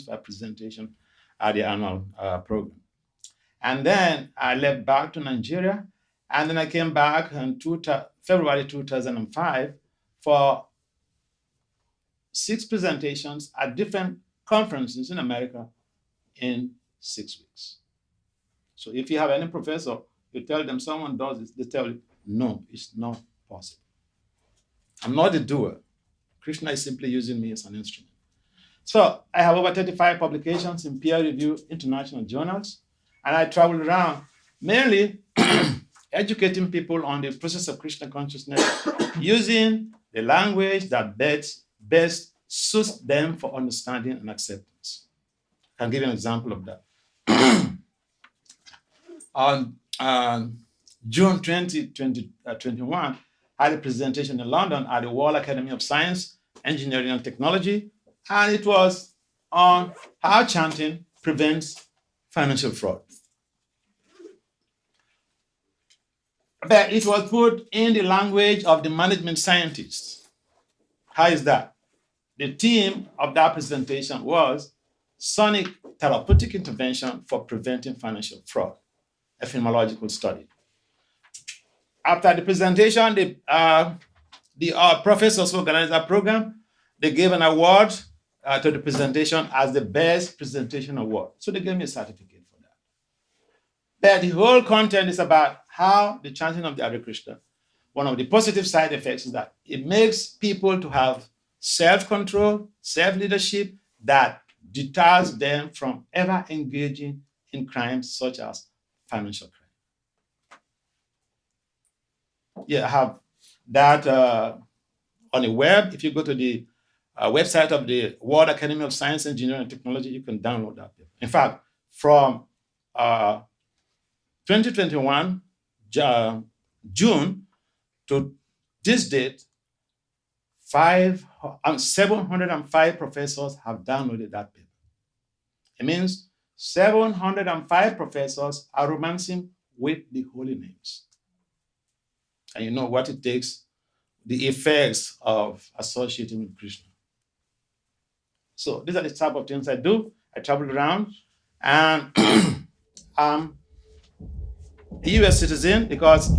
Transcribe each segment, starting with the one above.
for a presentation at the annual program. And then I left back to Nigeria, and then I came back in February 2005 for 6 presentations at different conferences in America in 6 weeks. So if you have any professor, you tell them someone does this, they tell you, no, it's not possible. I'm not a doer. Krishna is simply using me as an instrument. So I have over 35 publications in peer-reviewed international journals, and I travel around mainly educating people on the process of Krishna consciousness using the language that best suits them for understanding and acceptance. I can give you an example of that. On June 2021, I had a presentation in London at the World Academy of Science, Engineering and Technology, and it was on how chanting prevents financial fraud. But it was put in the language of the management scientists. How is that? The theme of that presentation was Sonic Therapeutic Intervention for Preventing Financial Fraud, a phenomenological study. After the presentation, the professors who organized that program, they gave an award to the presentation as the best presentation award. So they gave me a certificate for that. But the whole content is about how the chanting of the Hare Krishna, one of the positive side effects is that it makes people to have self-control, self-leadership that deters them from ever engaging in crimes such as financial crime. Yeah, I have that on the web. If you go to the website of the World Academy of Science, Engineering, and Technology, you can download that. In fact, from 2021, June to this date, 705 professors have downloaded that paper. It means 705 professors are romancing with the holy names. And you know what it takes, the effects of associating with Krishna. So these are the type of things I do. I travel around, and I'm a U.S. citizen because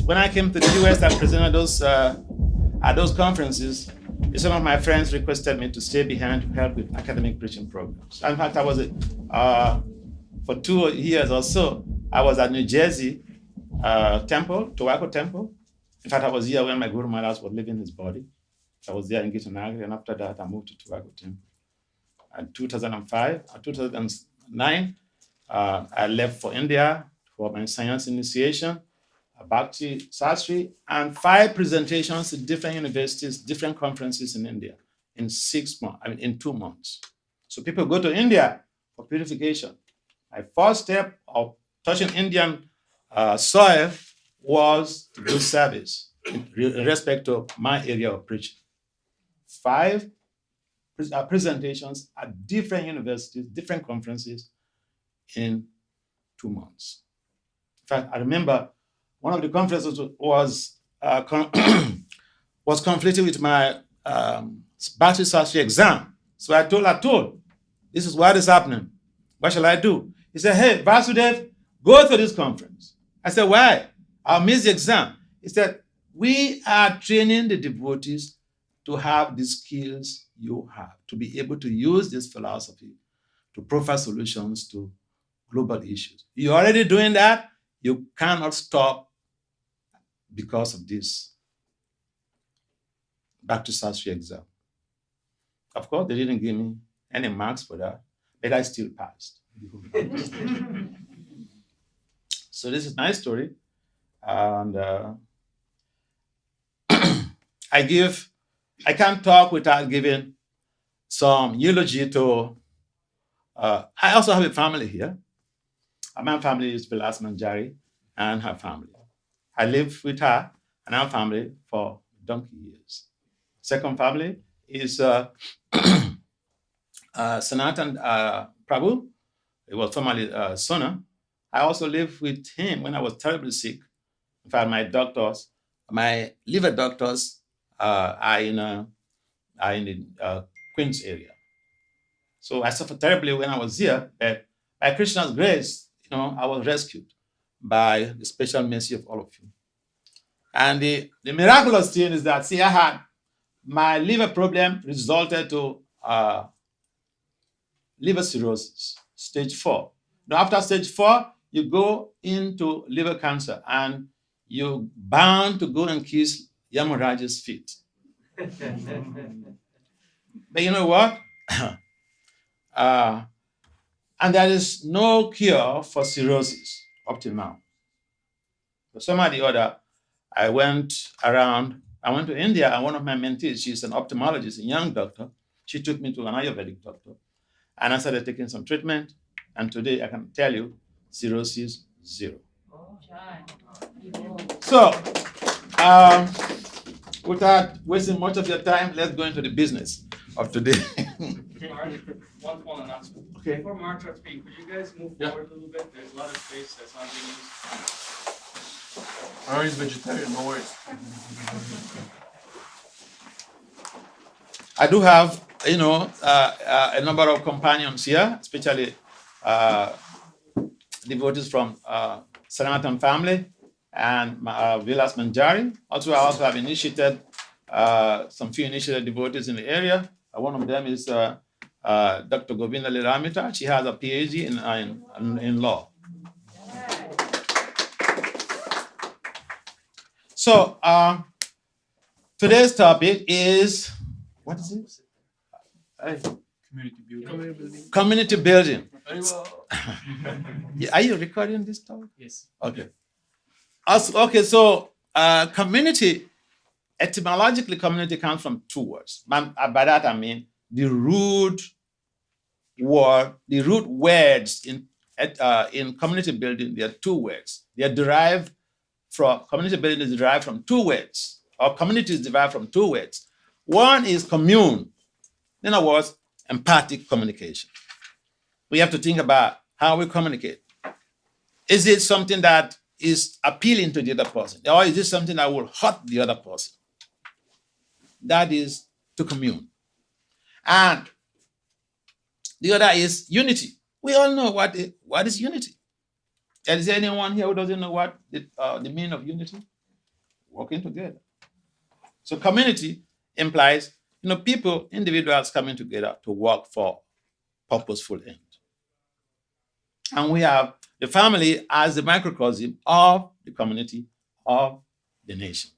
when I came to the U.S., I presented at those conferences. Some of my friends requested me to stay behind to help with academic preaching programs. In fact, I was for 2 years or so, I was at New Jersey Tobacco Temple. In fact, I was here when my Guru Maharaj was leaving his body. I was there in Gitanagari, and after that, I moved to Tobacco Temple. In 2009, I left for India for my science initiation, Bhakti Sastri, and 5 presentations at different universities, different conferences in India in 2 months. So people go to India for purification. My first step of touching Indian soil was to do service in respect to my area of preaching. 5 presentations at different universities, different conferences in 2 months. In fact, I remember one of the conferences was conflicting with my Bhakti Sastri exam. So I told her, this is what is happening. What shall I do? He said, hey, Vasudev, go to this conference. I said, why? I'll miss the exam. He said, we are training the devotees to have the skills you have, to be able to use this philosophy to provide solutions to global issues. You're already doing that. You cannot stop because of this Bhakti Sastri exam. Of course, they didn't give me any marks for that, but I still passed. So this is my story. And I can't talk without giving some eulogy to, I also have a family here. My family is Vilas Manjari and her family. I lived with her and her family for donkey years. Second family is Sanatan Prabhu. It was formerly Sona. I also lived with him when I was terribly sick. In fact, my liver doctors are in the Queens area. So I suffered terribly when I was here, but by Krishna's grace, I was rescued by the special mercy of all of you. And the miraculous thing is that, I had my liver problem resulted to liver cirrhosis, stage 4. Now, after stage 4, you go into liver cancer and you're bound to go and kiss Maharaja's feet. But you know what? And there is no cure for cirrhosis up till now. But somehow or the other, I went to India, and one of my mentees, she's an ophthalmologist, a young doctor. She took me to an Ayurvedic doctor, and I started taking some treatment. And today I can tell you, cirrhosis 0. So, without wasting much of your time, let's go into the business of today. One small announcement. Okay. Before Mark starts speaking, could you guys move forward a little bit? There's a lot of space that's not being used. Ari's vegetarian, no worries. I do have, a number of companions here, especially devotees from Sanatan family and Vilas Manjari. I also have initiated some few initiated devotees in the area. One of them is Dr. Govinda Liramita. She has a PhD in law. So today's topic is, what is it? Community building. Community building. Very well. Are you recording this talk? Yes. Okay. So community, etymologically, community comes from 2 words. By that I mean the root words in community building. There are 2 words. They are derived from community building is derived from 2 words, or community is derived from 2 words. One is commune. In other words, empathic communication. We have to think about how we communicate. Is it something that is appealing to the other person, or is it something that will hurt the other person? That is to commune. And the other is unity. We all know what is unity. Is there anyone here who doesn't know what the meaning of unity? Working together. So community implies, individuals coming together to work for purposeful end. And we have the family as the microcosm of the community, of the nation.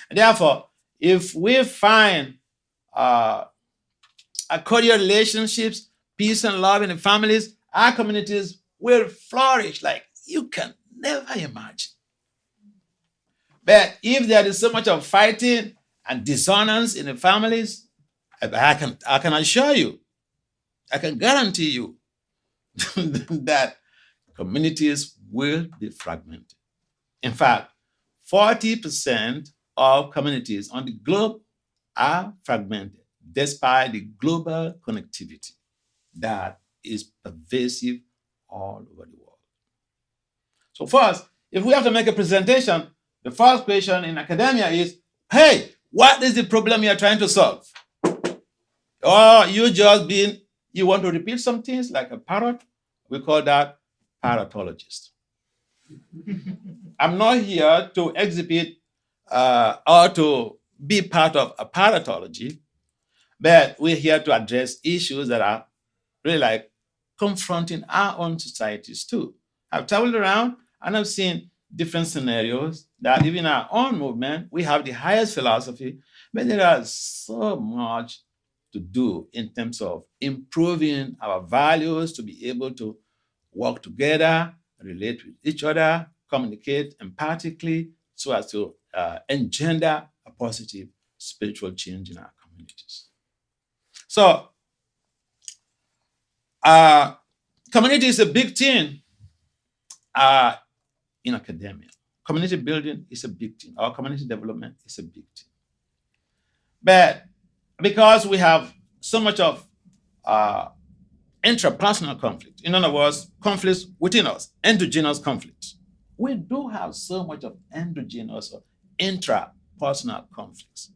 And therefore, if we find cordial relationships, peace and love in the families, our communities will flourish like you can never imagine. But if there is so much of fighting and dissonance in the families, I can assure you, I can guarantee you that communities will be fragmented. In fact, 40% of communities on the globe are fragmented, despite the global connectivity that is pervasive all over the world. So first, if we have to make a presentation, the first question in academia is, hey, what is the problem you are trying to solve? Or you want to repeat some things like a parrot? We call that parrotologist. I'm not here to exhibit or to be part of a parrotology, but we're here to address issues that are really like confronting our own societies too. I've traveled around and I've seen different scenarios that even our own movement, we have the highest philosophy, but there is so much to do in terms of improving our values to be able to work together, relate with each other, communicate empathically so as to engender a positive spiritual change in our communities. So, community is a big thing in academia. Community building is a big thing. Our community development is a big thing. But because we have so much of intrapersonal conflict, in other words, conflicts within us, endogenous conflicts, we do have so much of endogenous or intrapersonal conflicts.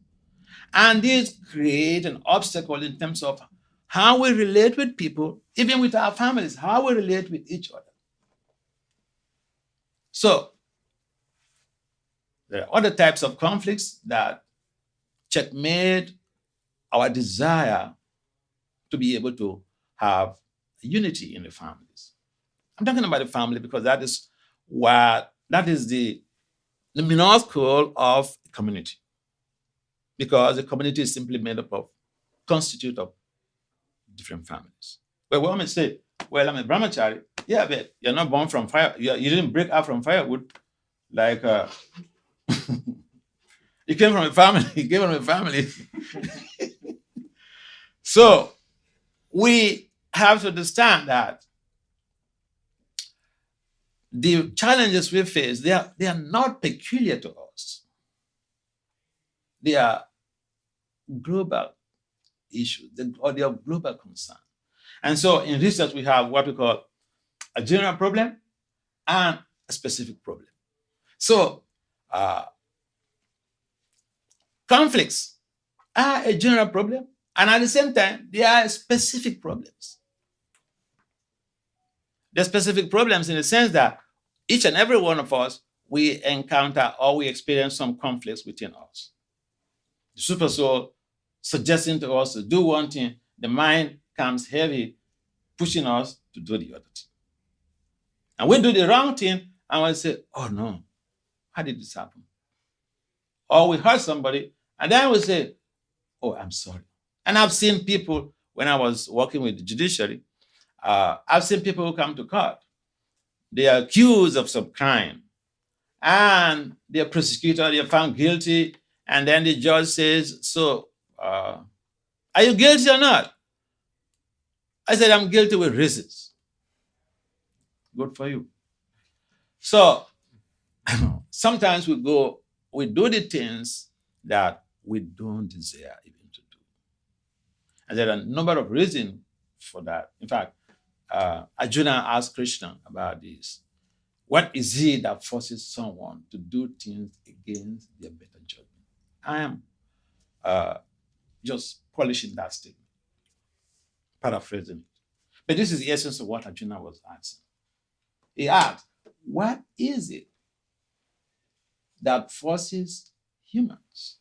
And these create an obstacle in terms of how we relate with people, even with our families, how we relate with each other. So, there are other types of conflicts that checkmate our desire to be able to have unity in the families. I'm talking about the family because that is the minuscule of a community. Because the community is simply made up of, constitute of different families. But one may say, well, I'm a brahmachari. Yeah, but you're not born from fire. You didn't break out from firewood. Like, you came from a family. You came from a family. So, we have to understand that the challenges we face, they are not peculiar to us. They are global issues, or they are global concern. And so in research, we have what we call a general problem and a specific problem. So conflicts are a general problem, and at the same time, they are specific problems. They're specific problems in the sense that each and every one of us, we encounter or we experience some conflicts within us. The super soul suggesting to us to do one thing, the mind comes heavy, pushing us to do the other thing. And we do the wrong thing, and we say, oh no, how did this happen? Or we hurt somebody, and then we say, oh, I'm sorry. And I've seen people, when I was working with the judiciary, I've seen people who come to court. They are accused of some crime, and they're prosecuted, they're found guilty, and then the judge says, so, are you guilty or not? I said, I'm guilty with reasons. Good for you. So, sometimes we do the things that we don't desire even to do. And there are a number of reasons for that. In fact, Arjuna asked Krishna about this. What is it that forces someone to do things against their better judgment? I am just polishing that statement, paraphrasing it. But this is the essence of what Arjuna was asking. He asked, what is it that forces humans,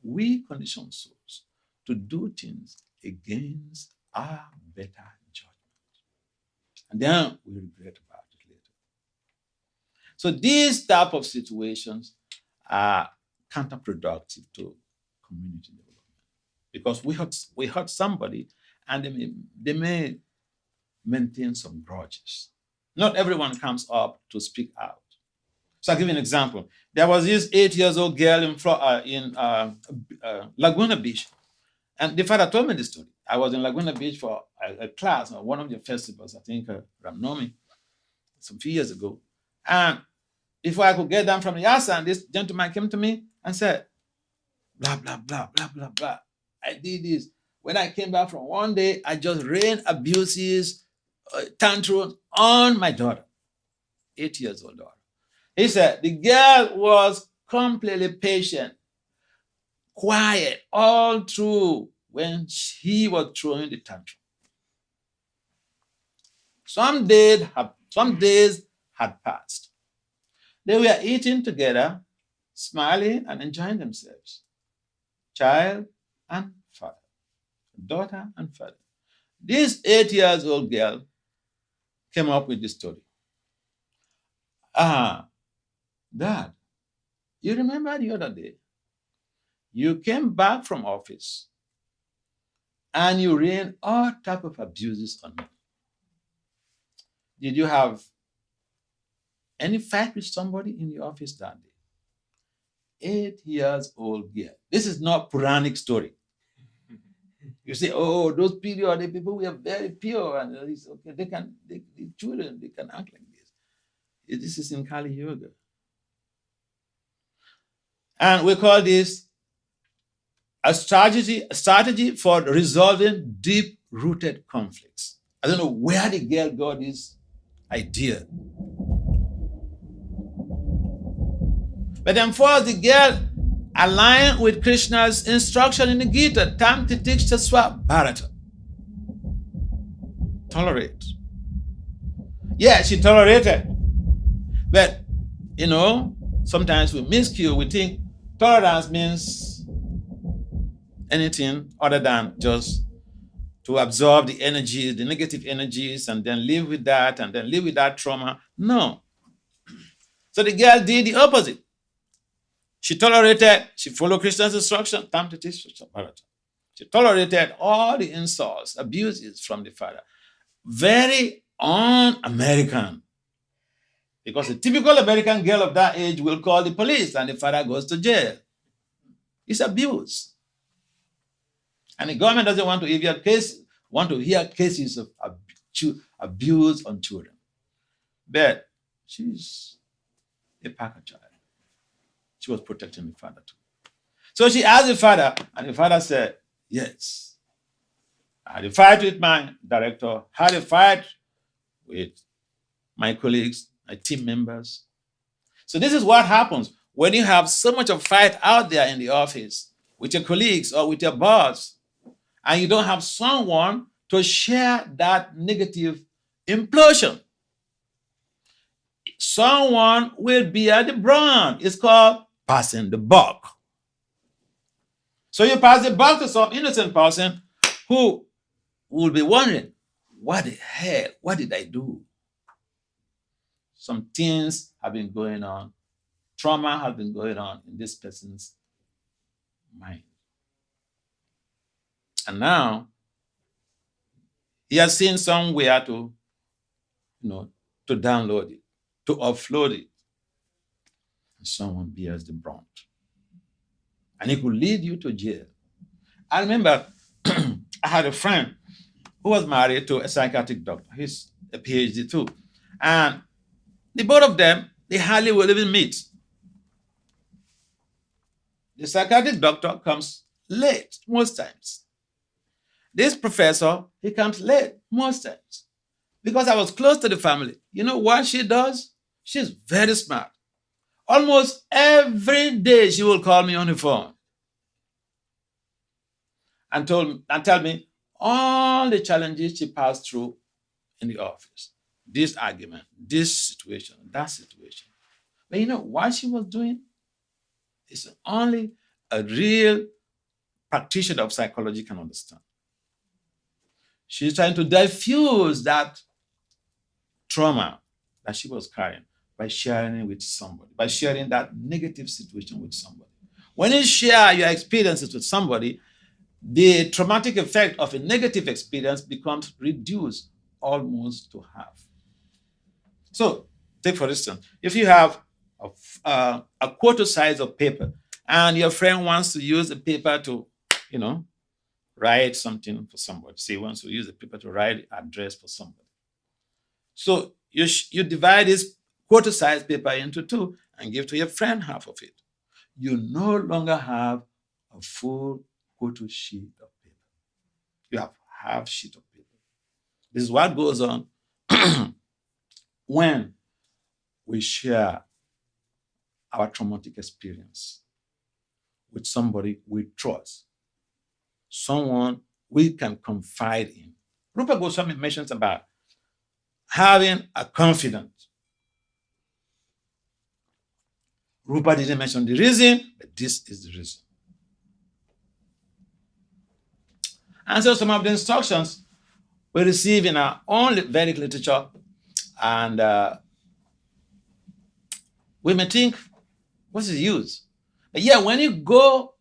we conditioned souls, to do things against our better judgment? And then we regret about it later. So these type of situations are counterproductive to community development, because we hurt somebody, and they may maintain some grudges. Not everyone comes up to speak out. So I'll give you an example. There was this 8-year-old girl in Laguna Beach, and the father told me this story. I was in Laguna Beach for a class or one of the festivals, I think Ramnomi, some few years ago. And before I could get down from the yasa, this gentleman came to me and said, blah, blah, blah, blah, blah, blah. I did this. When I came back from one day, I just rained abuses, tantrums on my daughter, 8-year-old daughter. He said the girl was completely patient, quiet all through when he was throwing the tantrum. Some days had passed. They were eating together, smiling and enjoying themselves. Child and father, daughter and father. This 8-year-old girl came up with this story. Dad, you remember the other day, you came back from office and you rained all type of abuses on me. Did you have any fight with somebody in the office that day? 8-year-old girl. This is not Puranic story. You say, oh, those period people were very pure, and it's okay. The children, they can act like this. This is in Kali Yoga. And we call this a strategy for resolving deep-rooted conflicts. I don't know where the girl got this idea. But then first, the girl aligned with Krishna's instruction in the Gita, Tam Titikshaswa Bharata. tolerate. Yeah, she tolerated. But, sometimes we miscue. We think tolerance means anything other than just to absorb the energy, the negative energies, and then live with that, and then live with that trauma. No. So the girl did the opposite. She tolerated, she followed Krishna's instruction. She tolerated all the insults, abuses from the father. Very un-American. Because a typical American girl of that age will call the police and the father goes to jail. It's abuse. And the government doesn't want to hear cases of abuse on children. But she's a Packer child. She was protecting the father too. So she asked the father, and the father said, yes. I had a fight with my director, had a fight with my colleagues, my team members. So this is what happens when you have so much of fight out there in the office with your colleagues or with your boss, and you don't have someone to share that negative implosion. Someone will bear the brunt. It's called passing the buck. So you pass the buck to some innocent person who will be wondering, what the hell? What did I do? Some things have been going on. Trauma has been going on in this person's mind. And now, he has seen somewhere to download it, to offload it. And someone bears the brunt. And it could lead you to jail. I remember I had a friend who was married to a psychiatric doctor. He's a PhD too. And the both of them, they hardly will even meet. The psychiatric doctor comes late most times. This professor, he comes late most times. Because I was close to the family. You know what she does? She's very smart. Almost every day she will call me on the phone and tell me all the challenges she passed through in the office. This argument, this situation, that situation. But you know what she was doing? It's only a real practitioner of psychology can understand. She's trying to diffuse that trauma that she was carrying by sharing it with somebody, by sharing that negative situation with somebody. When you share your experiences with somebody, the traumatic effect of a negative experience becomes reduced almost to half. So, take for instance, if you have a quarter size of paper and your friend wants to use the paper to, write something for somebody. Say he wants to use the paper to write an address for somebody. So you divide this quarter size paper into two and give to your friend half of it. You no longer have a full quarter sheet of paper. You have half sheet of paper. This is what goes on when we share our traumatic experience with somebody we trust, someone we can confide in. Rupa Goswami mentions about having a confidant. Rupa didn't mention the reason, but this is the reason. And so some of the instructions we receive in our own Vedic literature, and we may think, what's the use? But yeah, when you go,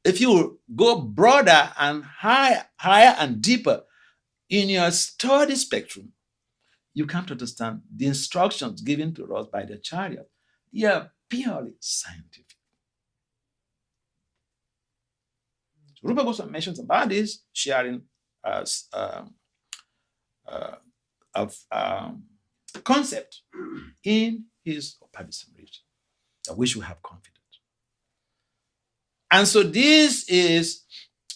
if you go broader and higher and deeper in your study spectrum, you come to understand the instructions given to us by the Acharya. They are purely scientific. So Rupa Goswami mentions about this sharing of concept in his Upadhyamrita, that we should have confidence. And so this is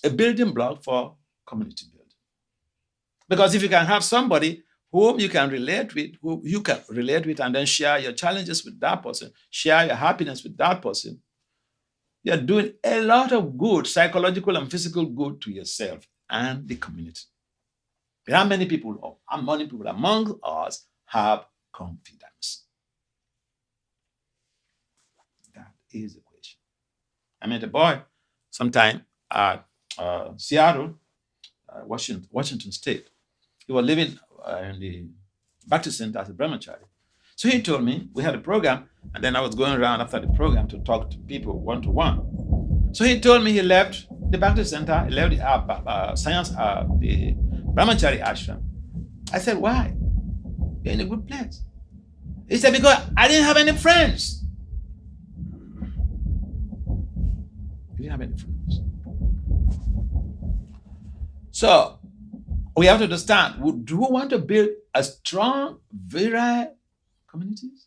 a building block for community building. Because if you can have somebody whom you can relate with, and then share your challenges with that person, share your happiness with that person, you're doing a lot of good, psychological and physical good to yourself and the community. But how many people among us have confidence? That is the question. I met a boy sometime at Seattle, Washington State. He was living in the Baptist Center as a brahmachari. So he told me, we had a program, and then I was going around after the program to talk to people one-to-one. So he told me he left the Baptist Center, he left the the brahmachari ashram. I said, why? You're in a good place. He said, because I didn't have any friends. He didn't have any friends. So we have to understand, do we want to build a strong, virile communities?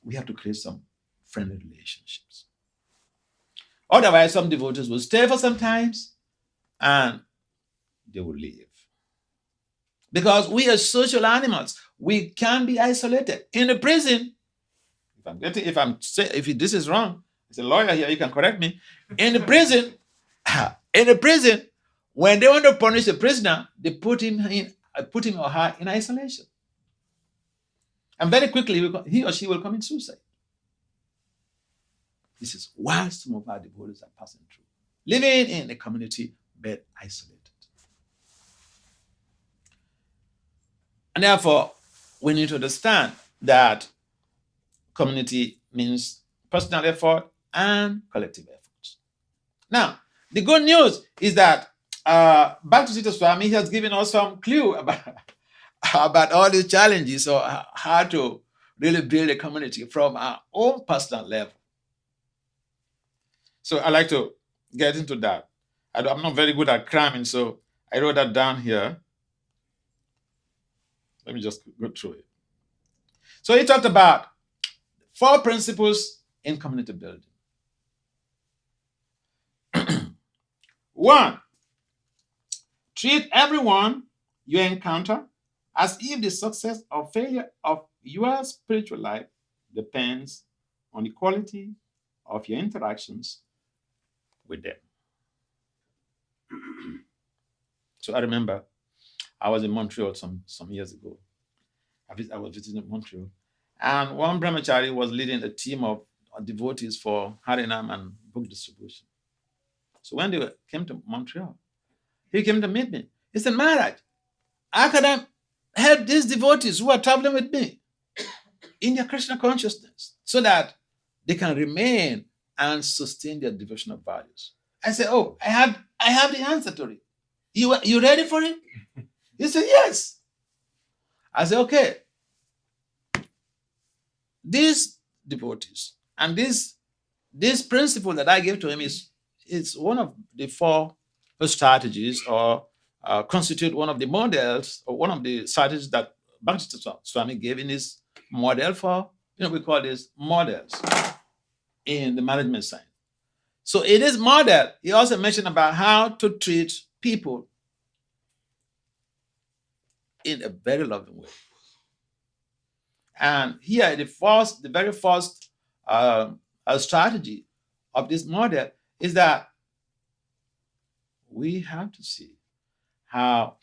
We have to create some friendly relationships. Otherwise, some devotees will stay for some times and they will leave. Because we are social animals. We can be isolated. In a prison, if this is wrong, there's a lawyer here, you can correct me. In the prison, when they want to punish a prisoner, they put him or her in isolation. And very quickly, he or she will commit suicide. This is what some of our devotees are passing through. Living in a community, but isolated. And therefore, we need to understand that community means personal effort and collective efforts. Now, the good news is that Bhakti Vasudeva Swami has given us some clue about all these challenges or how to really build a community from our own personal level. So I like to get into that. I'm not very good at cramming, so I wrote that down here. Let me just go through it. So he talked about 4 principles in community building. 1, treat everyone you encounter as if the success or failure of your spiritual life depends on the quality of your interactions with them. So I remember I was in Montreal some years ago. I was visiting Montreal, and one brahmachari was leading a team of devotees for Harinam and book distribution. So when they came to Montreal, he came to meet me. He said, Maharaj, how can I help these devotees who are traveling with me in their Krishna consciousness so that they can remain and sustain their devotional values? I said, oh, I have the answer to it. You ready for it? He said, yes. I said, okay. These devotees and this principle that I gave to him is one of the 4 strategies or constitute one of the models or one of the strategies that Bhakti Swami gave in his model for, we call this models in the management science. So in his model, he also mentioned about how to treat people in a very loving way. And here, the very first strategy of this model is that we have to see how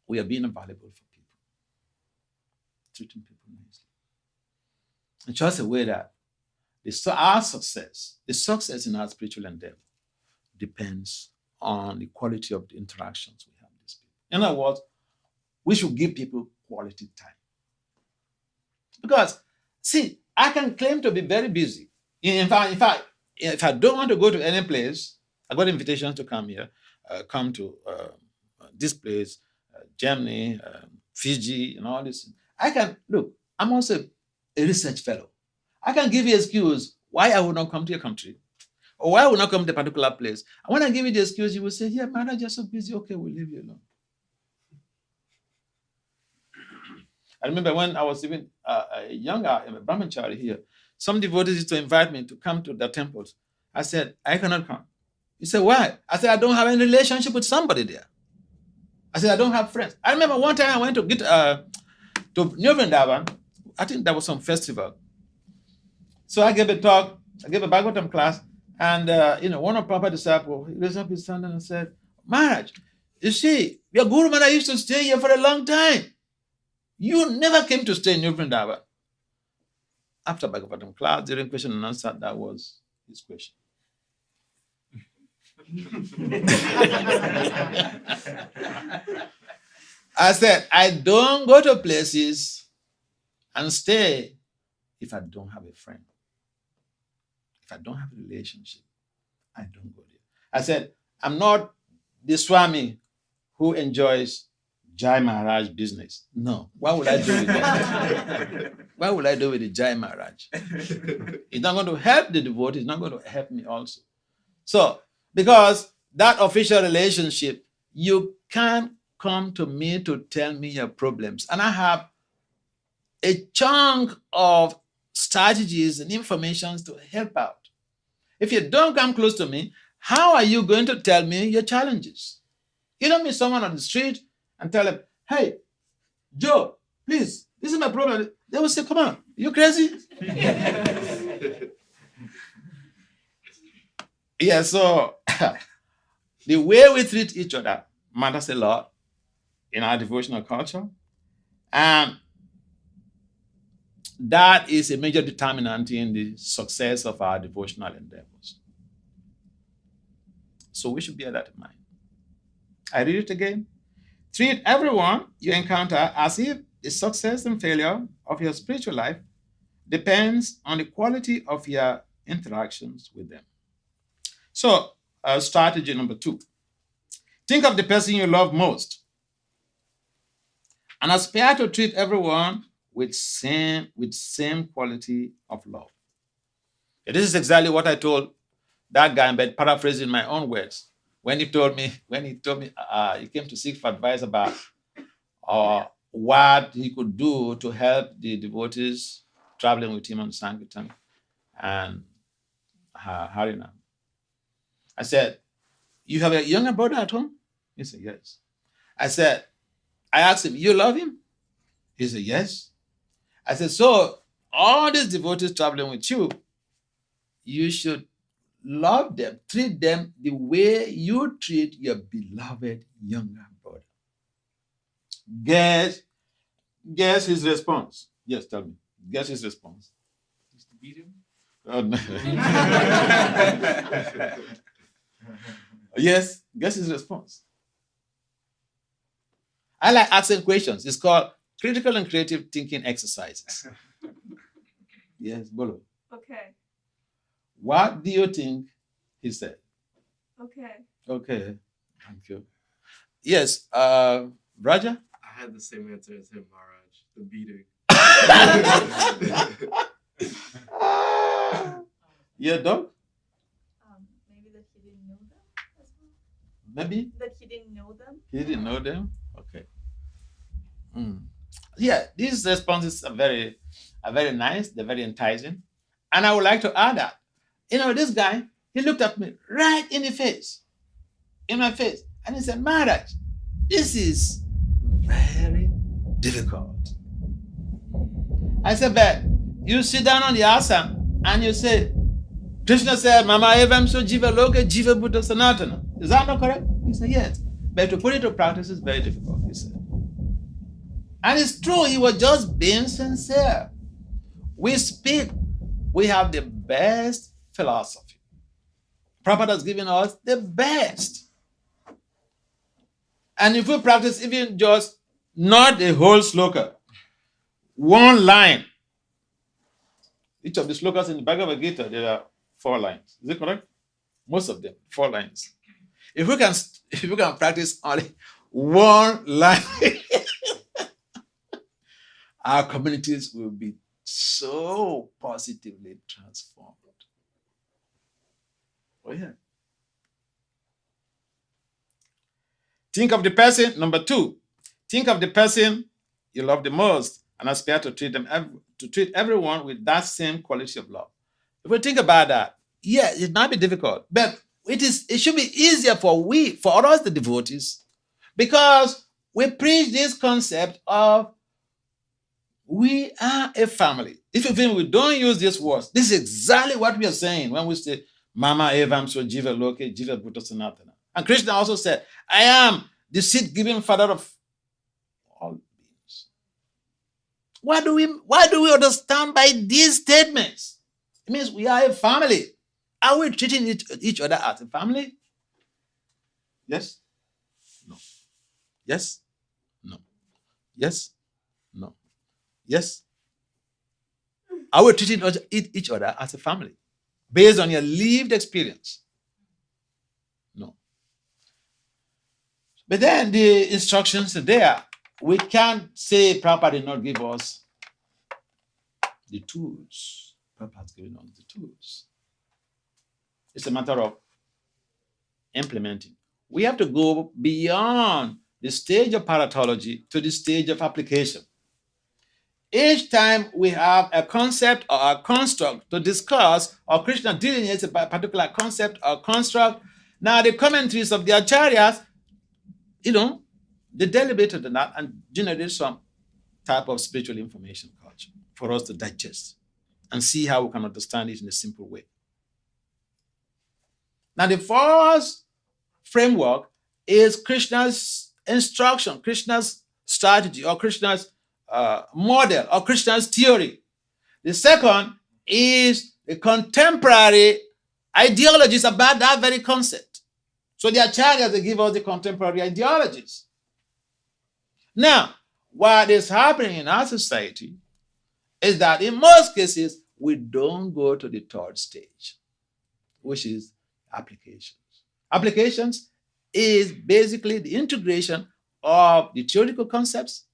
we are being available for people, treating people nicely. In such a way that our success, the success in our spiritual endeavor, depends on the quality of the interactions we have with these people. In other words, we should give people quality time. Because, see, I can claim to be very busy. In fact, if I don't want to go to any place, I got invitations to come here, come to this place, Germany, Fiji, and all this. I'm also a research fellow. I can give you an excuse why I will not come to your country, or why I will not come to a particular place. And when I give you the excuse, you will say, yeah, Maharaja, you're so busy. Okay, we'll leave you alone. I remember when I was even younger, a brahmachari here, some devotees used to invite me to come to their temples. I said, I cannot come. He said, why? I said, I don't have any relationship with somebody there. I said, I don't have friends. I remember one time I went to get to New Vrindavan. I think that was some festival. So I gave a talk, I gave a Bhagavatam class, and one of Prabhupada's disciples, he raised up his hand and said, Maharaj, you see, your Guru Maharaj used to stay here for a long time. You never came to stay in New Vrindavan. After Bhagavatam class, during question and answer, that was his question. I said, I don't go to places and stay if I don't have a friend. If I don't have a relationship, I don't go there. I said, I'm not the Swami who enjoys Jai Maharaj business. No. What would I do with that? What would I do with the Jai Maharaj? It's not going to help the devotee. It's not going to help me also. So, because that official relationship, you can't come to me to tell me your problems. And I have a chunk of strategies and information to help out. If you don't come close to me, how are you going to tell me your challenges? You don't meet someone on the street and tell them, hey, Joe, please, this is my problem. They will say, come on, you crazy? Yeah, so the way we treat each other matters a lot in our devotional culture. And that is a major determinant in the success of our devotional endeavors. So we should bear that in mind. I read it again. Treat everyone you encounter as if the success and failure of your spiritual life depends on the quality of your interactions with them. So, strategy number 2. Think of the person you love most and aspire to treat everyone with same quality of love. This is exactly what I told that guy, but paraphrasing my own words. When he told me, he came to seek for advice about what he could do to help the devotees traveling with him on Sankirtan and Harinam. I said, you have a younger brother at home? He said, yes. I asked him, you love him? He said, yes. I said, so all these devotees traveling with you, you should love them, treat them the way you treat your beloved younger brother. Guess his response. Yes, tell me. Guess his response. Just to beat him? Oh, no. Yes, guess his response. I like asking questions. It's called critical and creative thinking exercises. Yes, Bolo. Okay. What do you think he said? Okay. Okay, thank you. Yes, Raja? I had the same answer as him, Maharaj. The beating. Your dog? Maybe that he didn't know them as well. Maybe? That he didn't know them. He didn't know them? Okay. Yeah, these responses are very nice. They're very enticing. And I would like to add that, this guy, he looked at me right in my face, and he said, Maharaj, this is very difficult. I said, but you sit down on the asam and you say, Krishna said, Mama evam so jiva loka jiva buddha sanatana. Is that not correct? He said, yes. But to put it to practice is very difficult, he said. And it's true, he was just being sincere. We have the best philosophy. Prabhupada has given us the best. And if we practice even just not a whole sloka, one line. Each of the slokas in the Bhagavad-gita, there are 4 lines. Is it correct? Most of them, 4 lines. If we can practice only one line, our communities will be so positively transformed. Oh, yeah. Think of the person, number 2. Think of the person you love the most and aspire to treat everyone with that same quality of love. If we think about that, yeah, it might be difficult, but it should be easier for us, the devotees, because we preach this concept of we are a family. If you think we don't use these words, this is exactly what we are saying when we say, Mama evam so jiva loke jiva bhuta sanatana. And Krishna also said, I am the seed-giving father of all beings. What do we understand by these statements? It means we are a family. Are we treating each other as a family? Yes? No. Yes? No. Yes? No. Yes? Are we treating each other as a family based on your lived experience? No. But then the instructions are there. We can't say Prabhupada did not give us the tools. Prabhupada has given us the tools. It's a matter of implementing. We have to go beyond the stage of paratology to the stage of application. Each time we have a concept or a construct to discuss, or Krishna delineates a particular concept or construct, now the commentaries of the acharyas, they deliberated on that and generated some type of spiritual information culture for us to digest and see how we can understand it in a simple way. Now, the first framework is Krishna's instruction, Krishna's strategy, or Krishna's model, or Krishna's theory. The second is the contemporary ideologies about that very concept. So the acharyas, they give us the contemporary ideologies. Now, what is happening in our society is that in most cases, we don't go to the third stage, which is applications. Applications is basically the integration of the theoretical concepts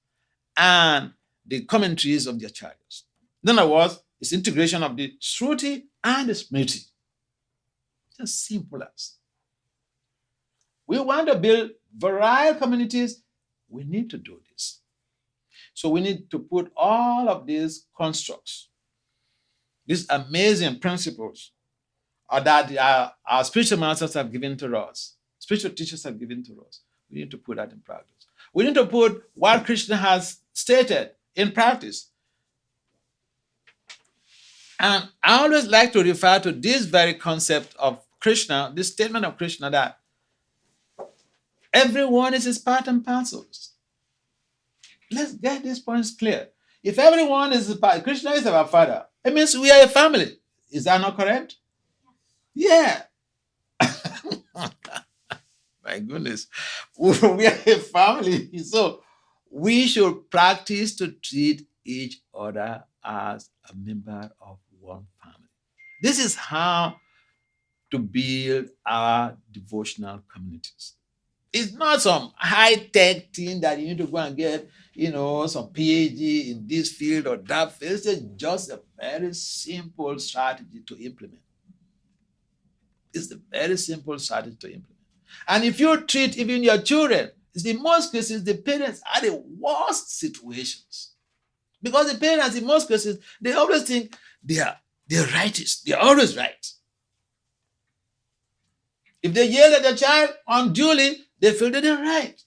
and the commentaries of the acharyas. In other words, it's integration of the Shruti and the Smriti. Just simple as. We want to build varied communities. We need to do this. So we need to put all of these constructs, these amazing principles that our spiritual masters have given to us, spiritual teachers have given to us. We need to put that in practice. We need to put what Krishna has stated in practice. And I always like to refer to this very concept of Krishna, this statement of Krishna that everyone is his part and parcels. Let's get these points clear. If everyone is Krishna is our father, it means we are a family. Is that not correct? Yeah. My goodness. We are a family. So we should practice to treat each other as a member of one family. This is how to build our devotional communities. It's not some high-tech thing that you need to go and get, some PhD in this field or that field. It's just a very simple strategy to implement. It's a very simple strategy to implement. And if you treat even your children, in most cases, the parents are the worst situations. Because the parents, in most cases, they always think they're righteous. They're always right. If they yell at their child unduly, they feel that they're right.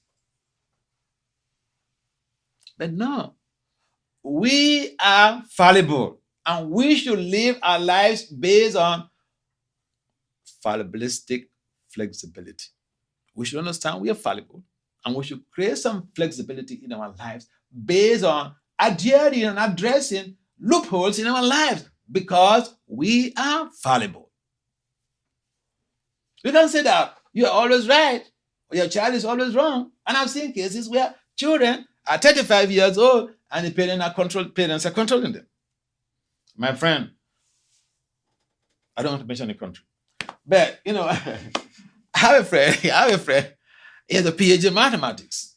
But no, we are fallible, and we should live our lives based on fallibilistic flexibility. We should understand we are fallible, and we should create some flexibility in our lives based on adhering and addressing loopholes in our lives because we are fallible. We can say that you're always right or your child is always wrong. And I've seen cases where children are 35 years old and the parents are controlling them. My friend, I don't want to mention the country, but I have a friend, he has a PhD in mathematics.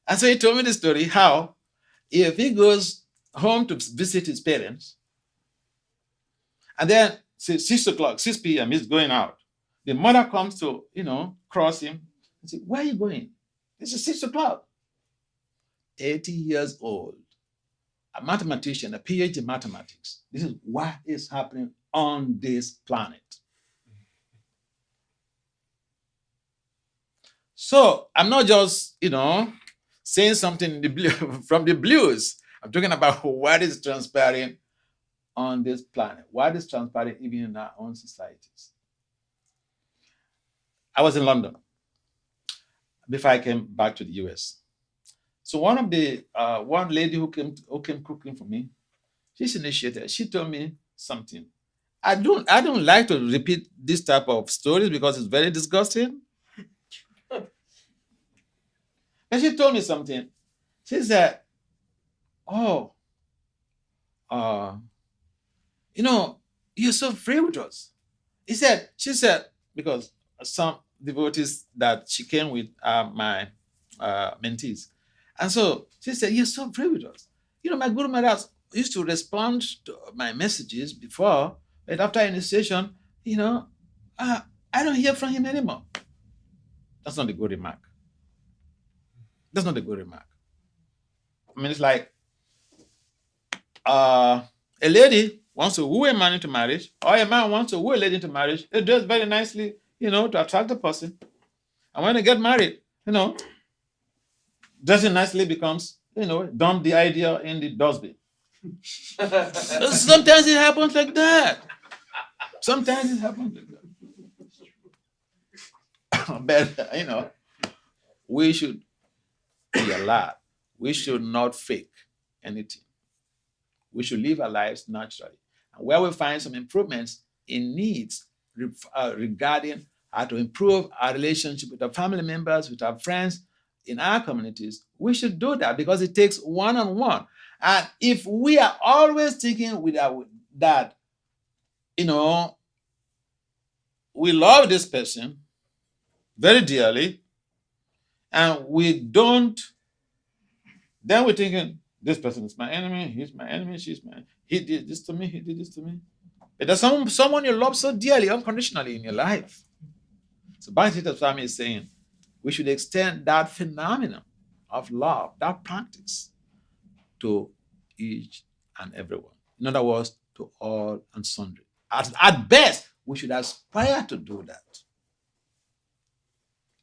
And so he told me the story how if he goes home to visit his parents, and then say 6 p.m., he's going out. The mother comes to, cross him and say, where are you going? This is 6 o'clock. 80 years old, a mathematician, a PhD in mathematics. This is what is happening on this planet. So I'm not just, saying something from the blues. I'm talking about what is transpiring on this planet, what is transpiring even in our own societies. I was in London before I came back to the US. So one lady who came cooking for me, she's initiated. She told me something. I don't like to repeat this type of stories because it's very disgusting. And she told me something. She said, "Oh, you're so free with us." She said, because some devotees that she came with are my mentees. And so she said, "You're so free with us. My Guru Maharaj used to respond to my messages before, but after initiation, I don't hear from him anymore." That's not a good remark. That's not a good remark. I mean, it's like a lady wants to woo a man into marriage, or a man wants to woo a lady into marriage. They dress very nicely, to attract the person. And when they get married, dressing nicely becomes, dump the idea in the dustbin. Sometimes it happens like that. Sometimes it happens like that. But, we should be alert. We should not fake anything. We should live our lives naturally. And where we find some improvements in needs regarding how to improve our relationship with our family members, with our friends, in our communities, we should do that because it takes one-on-one. And if we are always thinking that, we love this person very dearly, and we don't, then we're thinking, this person is my enemy, he's my enemy, she's my enemy. He did this to me, he did this to me. But there's someone you love so dearly, unconditionally in your life. So Bhakti Vasudeva Swami is saying, we should extend that phenomenon of love, that practice, to each and everyone. In other words, to all and sundry. At best, we should aspire to do that.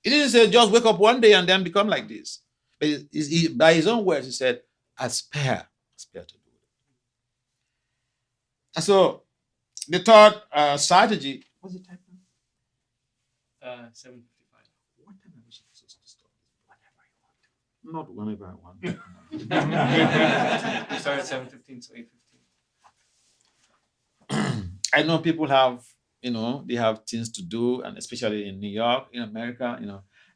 He didn't say just wake up one day and then become like this. But by his own words, he said, aspire to do it. And so the third strategy, what's the time now? 7:55. What time are we supposed to stop? Whenever I want. Not whenever I want. We start at 7:15 to 8:15. I know people have, they have things to do, and especially in New York, in America,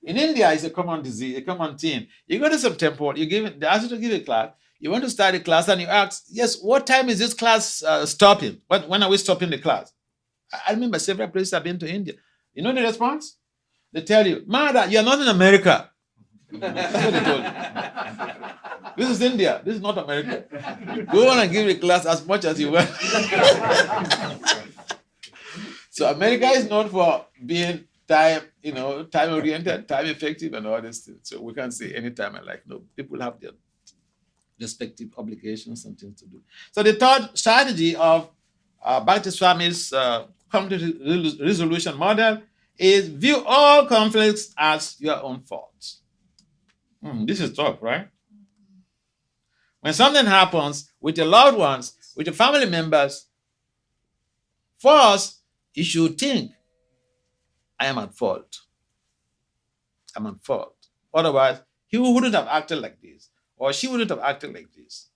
In India, it's a common disease, a common thing. You go to some temple, they ask you to give a class, you want to start a class, and you ask, yes, what time is this class stopping? When are we stopping the class? I remember several places I've been to India. You know the response? They tell you, Maharaja, you're not in America. That's what they told you. This is India. This is not America. Go on and give a class as much as you want. So America is known for being time oriented, time effective, and all this thing. So we can't say any time I like. No, people have their respective obligations and things to do. So the third strategy of Bhakti Swami's conflict resolution model is view all conflicts as your own faults. This is tough, right? When something happens with your loved ones, with your family members, first, you should think, I am at fault. I'm at fault. Otherwise, he wouldn't have acted like this, or she wouldn't have acted like this.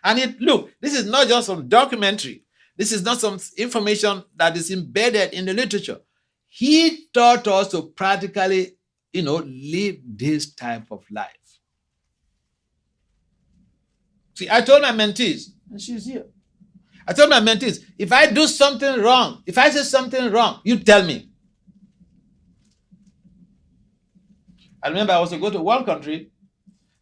And look, this is not just some documentary. This is not some information that is embedded in the literature. He taught us to practically, live this type of life. See, I told my mentees, and she's here. I told my mentees, if I do something wrong, if I say something wrong, you tell me. I remember I was to go to one country,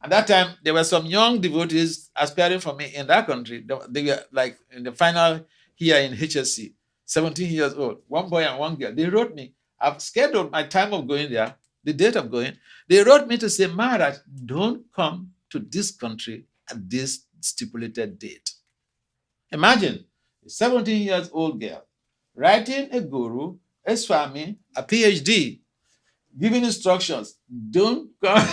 and that time there were some young devotees aspiring for me in that country. They were like in the final year in HSC, 17 years old, one boy and one girl. They wrote me. I've scheduled my time of going there, the date of going. They wrote me to say, Maharaj, don't come to this country at this stipulated date. Imagine a 17 years old girl writing a guru, a swami, a PhD, giving instructions. Don't come.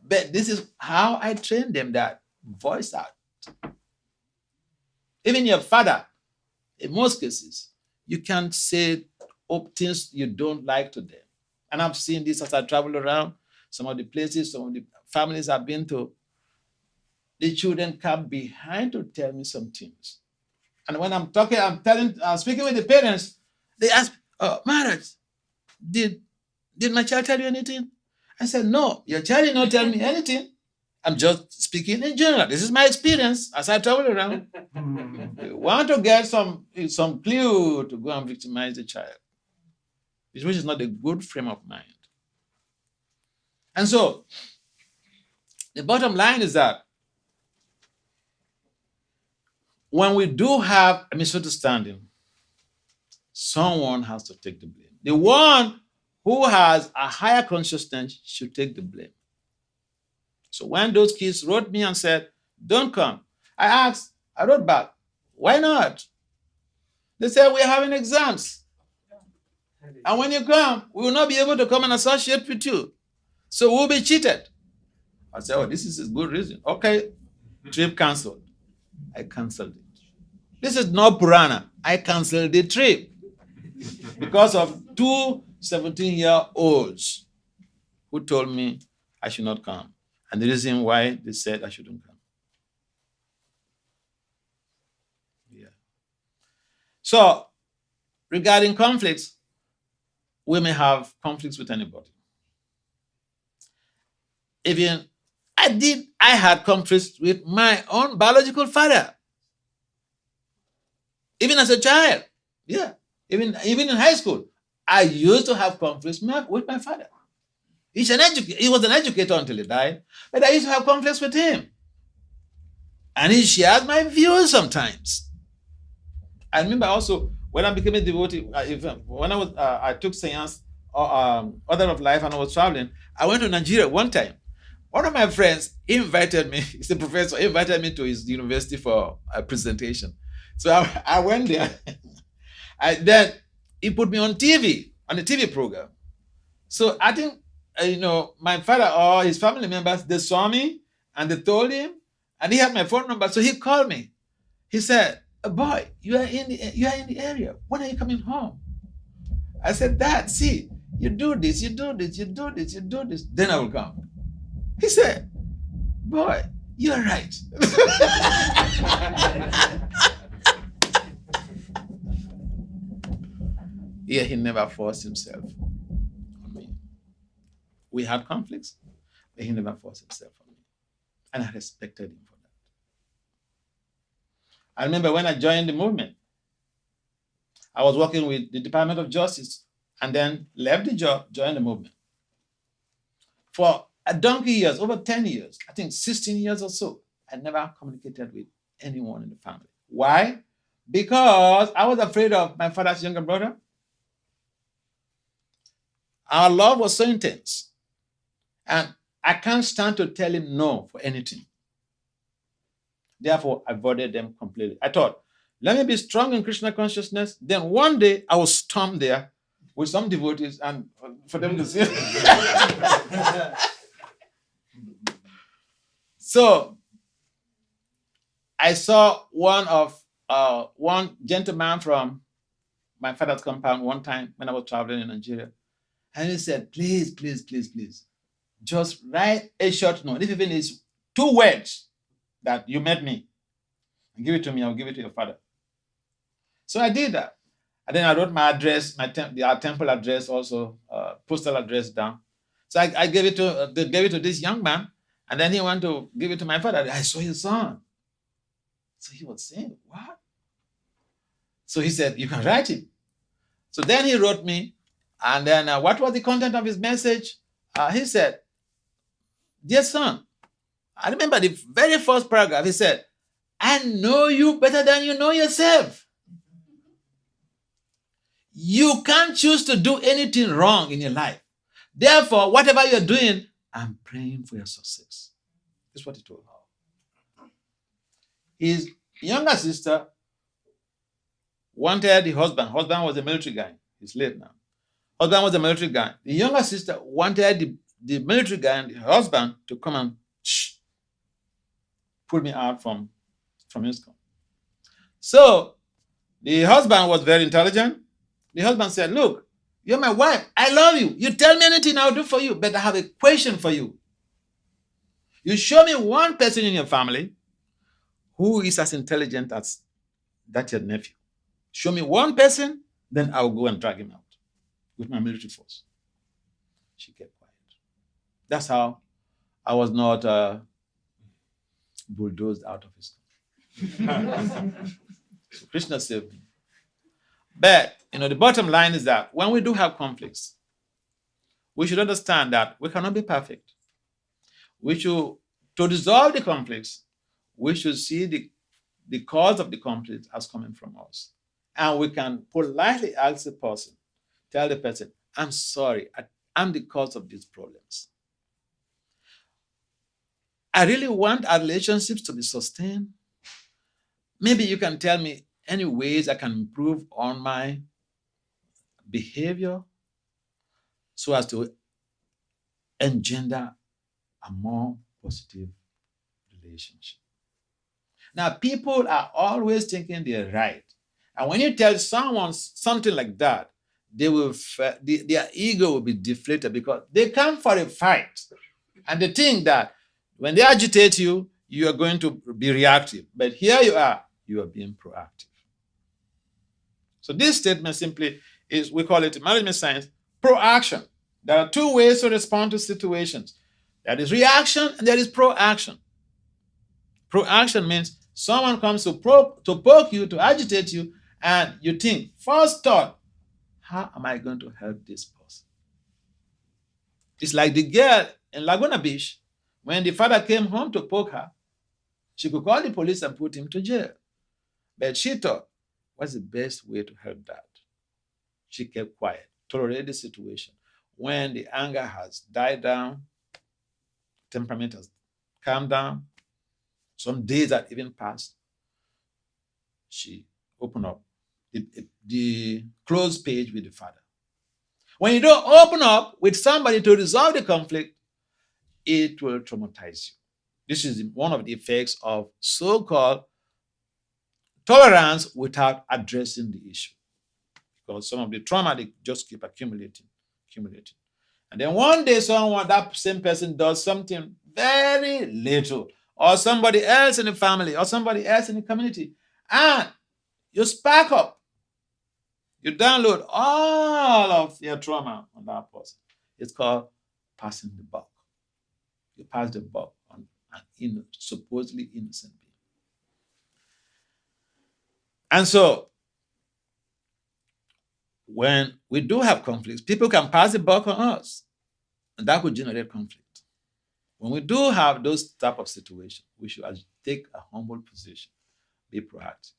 But this is how I train them, that voice out. Even your father, in most cases, you can't say things you don't like to them. And I've seen this as I travel around some of the places, some of the families I've been to. The children come behind to tell me some things. And when I'm speaking with the parents, they ask, Maharaja, did my child tell you anything? I said, no, your child did not tell me anything. I'm just speaking in general. This is my experience as I travel around. You want to get some clue to go and victimize the child, which is not a good frame of mind. And so, the bottom line is that when we do have a misunderstanding, someone has to take the blame. The one who has a higher consciousness should take the blame. So when those kids wrote me and said, don't come, I wrote back, why not? They said, we're having exams. And when you come, we will not be able to come and associate with you. So we'll be cheated. I said, oh, this is a good reason. Okay, trip canceled. I canceled it. This is not Purana. I canceled the trip because of two 17-year-olds who told me I should not come. And the reason why they said I shouldn't come. Yeah. So, regarding conflicts, we may have conflicts with anybody. Even I had conflicts with my own biological father. Even as a child. Yeah. Even in high school, I used to have conflicts with my father. He was an educator until he died, but I used to have conflicts with him. And he shared my views sometimes. I remember also when I became a devotee, when I took Seance Order of Life and I was traveling, I went to Nigeria one time. One of my friends invited me, he's a professor, invited me to his university for a presentation. So I went there. Then he put me on TV, on the TV program. So I think, my father or his family members, they saw me and they told him, and he had my phone number. So he called me. He said, boy, you are in the area. When are you coming home? I said, Dad, see, you do this, you do this, you do this, you do this. Then I will come. He said, boy, you're right. Yeah, he never forced himself on me. We had conflicts, but he never forced himself on me. And I respected him for that. I remember when I joined the movement, I was working with the Department of Justice and then left the job, joined the movement. For a donkey years, over 10 years, I think 16 years or so, I never communicated with anyone in the family. Why? Because I was afraid of my father's younger brother. Our love was so intense. And I can't stand to tell him no for anything. Therefore, I avoided them completely. I thought, let me be strong in Krishna consciousness. Then one day I will storm there with some devotees and for them to see. So I saw one gentleman from my father's compound one time when I was traveling in Nigeria. And he said, please, please, please, please, just write a short note. If even it's 2 words that you met me, and give it to me, I'll give it to your father. So I did that. And then I wrote my address, our temple address also, postal address down. So I gave it to this young man. And then he went to give it to my father. I saw his son. So he was saying, what? So he said, you can write him. So then he wrote me. And then what was the content of his message? He said, dear son, I remember the very first paragraph. He said, I know you better than you know yourself. You can't choose to do anything wrong in your life. Therefore, whatever you're doing, I'm praying for your success. That's what he told her. His younger sister wanted the husband. Husband was a military guy. He's late now. Husband was a military guy. The younger sister wanted the military guy and the husband to come and pull me out from ISKCON. So the husband was very intelligent The husband said, look, you're my wife. I love you. You tell me anything, I'll do for you. But I have a question for you. You show me one person in your family who is as intelligent as that your nephew. Show me one person, then I'll go and drag him out with my military force. She kept quiet. That's how I was not bulldozed out of his country. So Krishna saved me. But, the bottom line is that when we do have conflicts, we should understand that we cannot be perfect. To resolve the conflicts, we should see the cause of the conflict as coming from us. And we can politely ask the person, tell the person, I'm sorry, I'm the cause of these problems. I really want our relationships to be sustained. Maybe you can tell me any ways I can improve on my behavior so as to engender a more positive relationship. Now, people are always thinking they're right. And when you tell someone something like that, their ego will be deflated because they come for a fight. And they think that when they agitate you, you are going to be reactive. But here you are being proactive. So this statement simply is, we call it in management science, proaction. There are two ways to respond to situations. There is reaction and there is proaction. Proaction means someone comes to poke you, to agitate you, and you think, first thought, how am I going to help this person? It's like the girl in Laguna Beach, when the father came home to poke her, she could call the police and put him to jail. But she thought, what's the best way to help that? She kept quiet, tolerated the situation. When the anger has died down, temperament has calmed down, some days had even passed, she opened up the closed page with the father. When you don't open up with somebody to resolve the conflict, it will traumatize you. This is one of the effects of so-called tolerance without addressing the issue. Because some of the trauma, they just keep accumulating. And then one day that same person does something very little, or somebody else in the family, or somebody else in the community, and you spark up. You download all of your trauma on that person. It's called passing the buck. You pass the buck on an supposedly innocent being. And so, when we do have conflicts, people can pass the buck on us, and that could generate conflict. When we do have those type of situations, we should take a humble position, be proactive.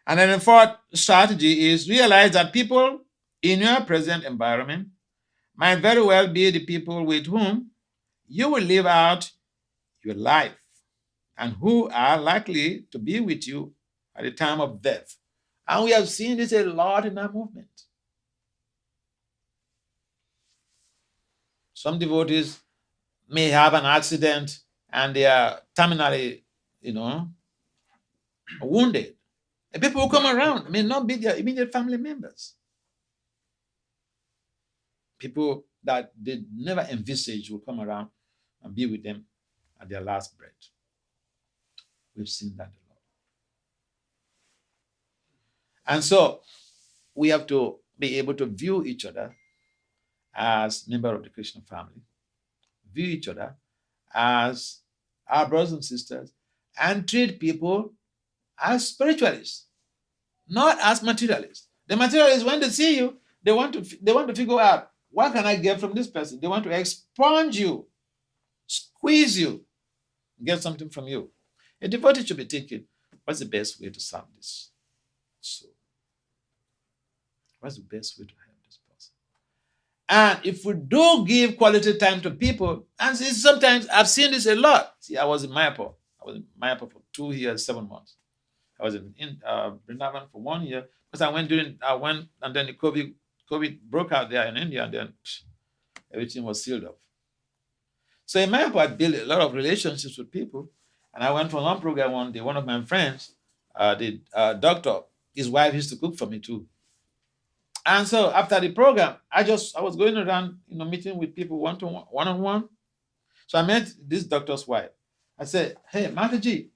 And then the fourth strategy is realize that people in your present environment might very well be the people with whom you will live out your life and who are likely to be with you at the time of death. And we have seen this a lot in our movement. Some devotees may have an accident and they are terminally, wounded. And people who come around may not be their immediate family members. People that they never envisaged will come around and be with them at their last breath. We've seen that a lot. And so we have to be able to view each other as members of the Krishna family, view each other as our brothers and sisters, and treat people as spiritualists, not as materialists. The materialists, when they see you, they want to figure out, what can I get from this person? They want to expunge you, squeeze you, get something from you. A devotee should be thinking, what's the best way to serve this? So, what's the best way to help this person? And if we do give quality time to people, and sometimes I've seen this a lot. See, I was in Mayapur. For 2 years, 7 months. I was in Vrindavan for 1 year because I went and then the COVID broke out there in India, and then everything was sealed up. So in Mayapur, I built a lot of relationships with people, and I went for one program one day. One of my friends the doctor, his wife used to cook for me too. And so after the program, I was going around, meeting with people one-on-one. So I met this doctor's wife. I said, "Hey, Mataji,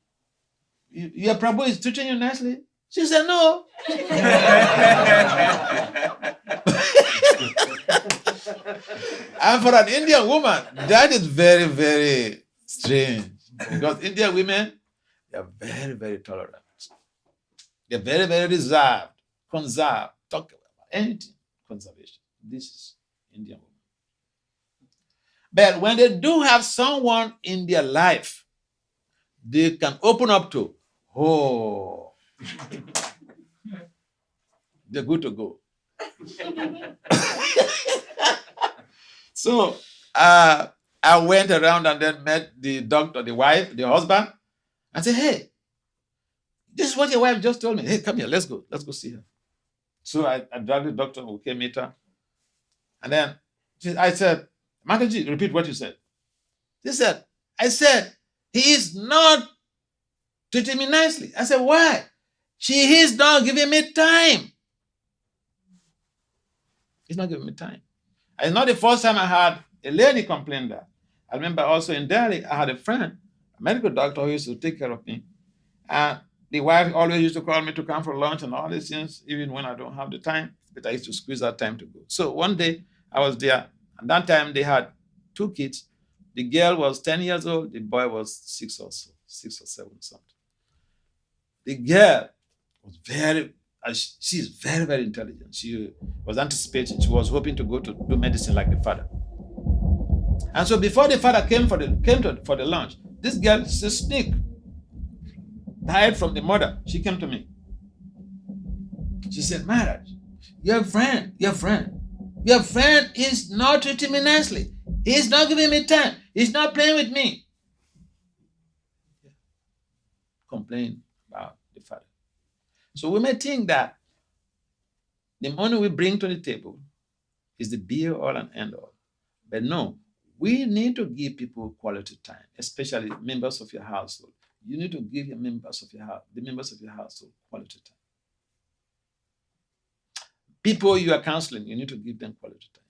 your Prabhu is teaching you nicely?" She said, "No." And for an Indian woman, that is very, very strange. Because Indian women, they are very, very tolerant. They're very, very reserved, conserved, talk about anything, conservation. This is Indian women. But when they do have someone in their life, they can open up to, they're good to go. So I went around and then met the doctor, the wife, the husband, and said, "Hey, this is what your wife just told me. Hey, come here, let's go see her." So I dragged the doctor, we came meet her. And then I said, "Mataji, repeat what you said." She said, "I said, he is not treating me nicely." I said, "Why?" "She is not giving me time." He's not giving me time. It's not the first time I had a lady complain that. I remember also in Delhi, I had a friend, a medical doctor who used to take care of me. And the wife always used to call me to come for lunch and all these things, even when I don't have the time. But I used to squeeze that time to go. So one day I was there. At that time, they had 2 kids. The girl was 10 years old. The boy was 6 or 7 something. The girl was she's very, very intelligent. She was anticipating. She was hoping to go to do medicine like the father. And so before the father came for the lunch, this girl, she's a snake, hide from the mother. She came to me. She said, "Maharaj, your friend is not treating me nicely. He's not giving me time. He's not playing with me." Complain about the father. So we may think that the money we bring to the table is the be all and end all. But no, we need to give people quality time, especially members of your household. You need to give the members of your household quality time. People you are counseling, you need to give them quality time.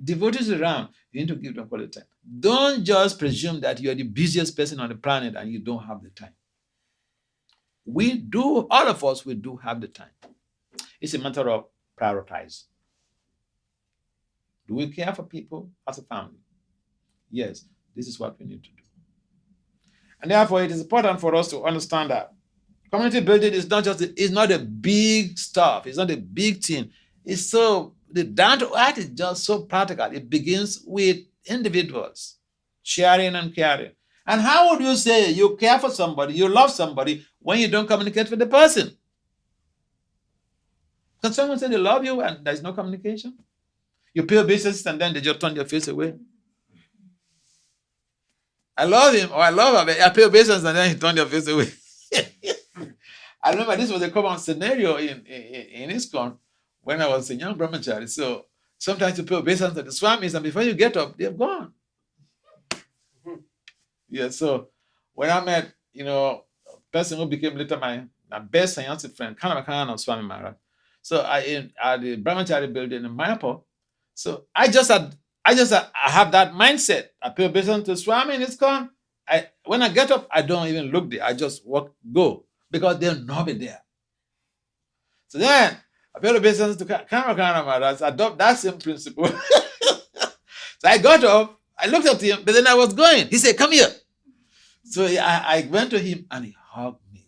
Devotees around, you need to give them quality time. Don't just presume that you are the busiest person on the planet and you don't have the time. All of us, we do have the time. It's a matter of prioritizing. Do we care for people as a family? Yes, this is what we need to do. And therefore, it is important for us to understand that community building is not a big stuff. It's not a big thing. The down to earth is just so practical. It begins with individuals sharing and caring. And how would you say you care for somebody, you love somebody, when you don't communicate with the person? Can someone say they love you and there's no communication? You pay obeisance and then they just turn their face away. I love him or I love her, but I pay obeisance and then he turned their face away. I remember this was a common scenario in ISKCON when I was a young brahmachari. So sometimes you pay obeisance to the swamis and before you get up, they're gone. Yeah, so when I met, a person who became later my best Sannyasi friend, Kanamakan Swami Maharaja. So at the brahmachari building in Mayapur. So I have that mindset. I pay obeisance to Swami in ISKCON. When I get up, I don't even look there. I just go because they'll not be there. So then I pay obeisance to Kanamakan Maharaja. Adopt that same principle. So I got up. I looked at him, but then I was going. He said, "Come here." So I went to him and he hugged me.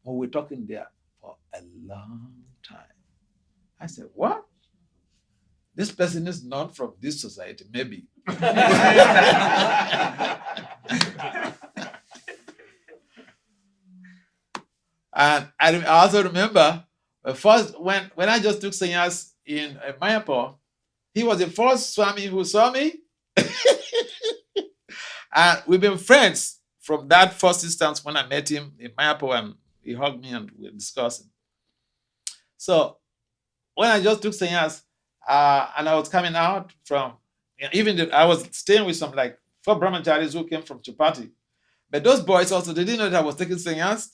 We were talking there for a long time. I said, "What? This person is not from this society, maybe." And I also remember first when I just took sannyas in Mayapur, he was the first Swami who saw me. And we've been friends from that first instance when I met him in Mayapur and he hugged me and we were discussing. So when I just took sannyas and I was coming out from, I was staying with some 4 brahmacharis who came from Chapati. But those boys also, they didn't know that I was taking sannyas.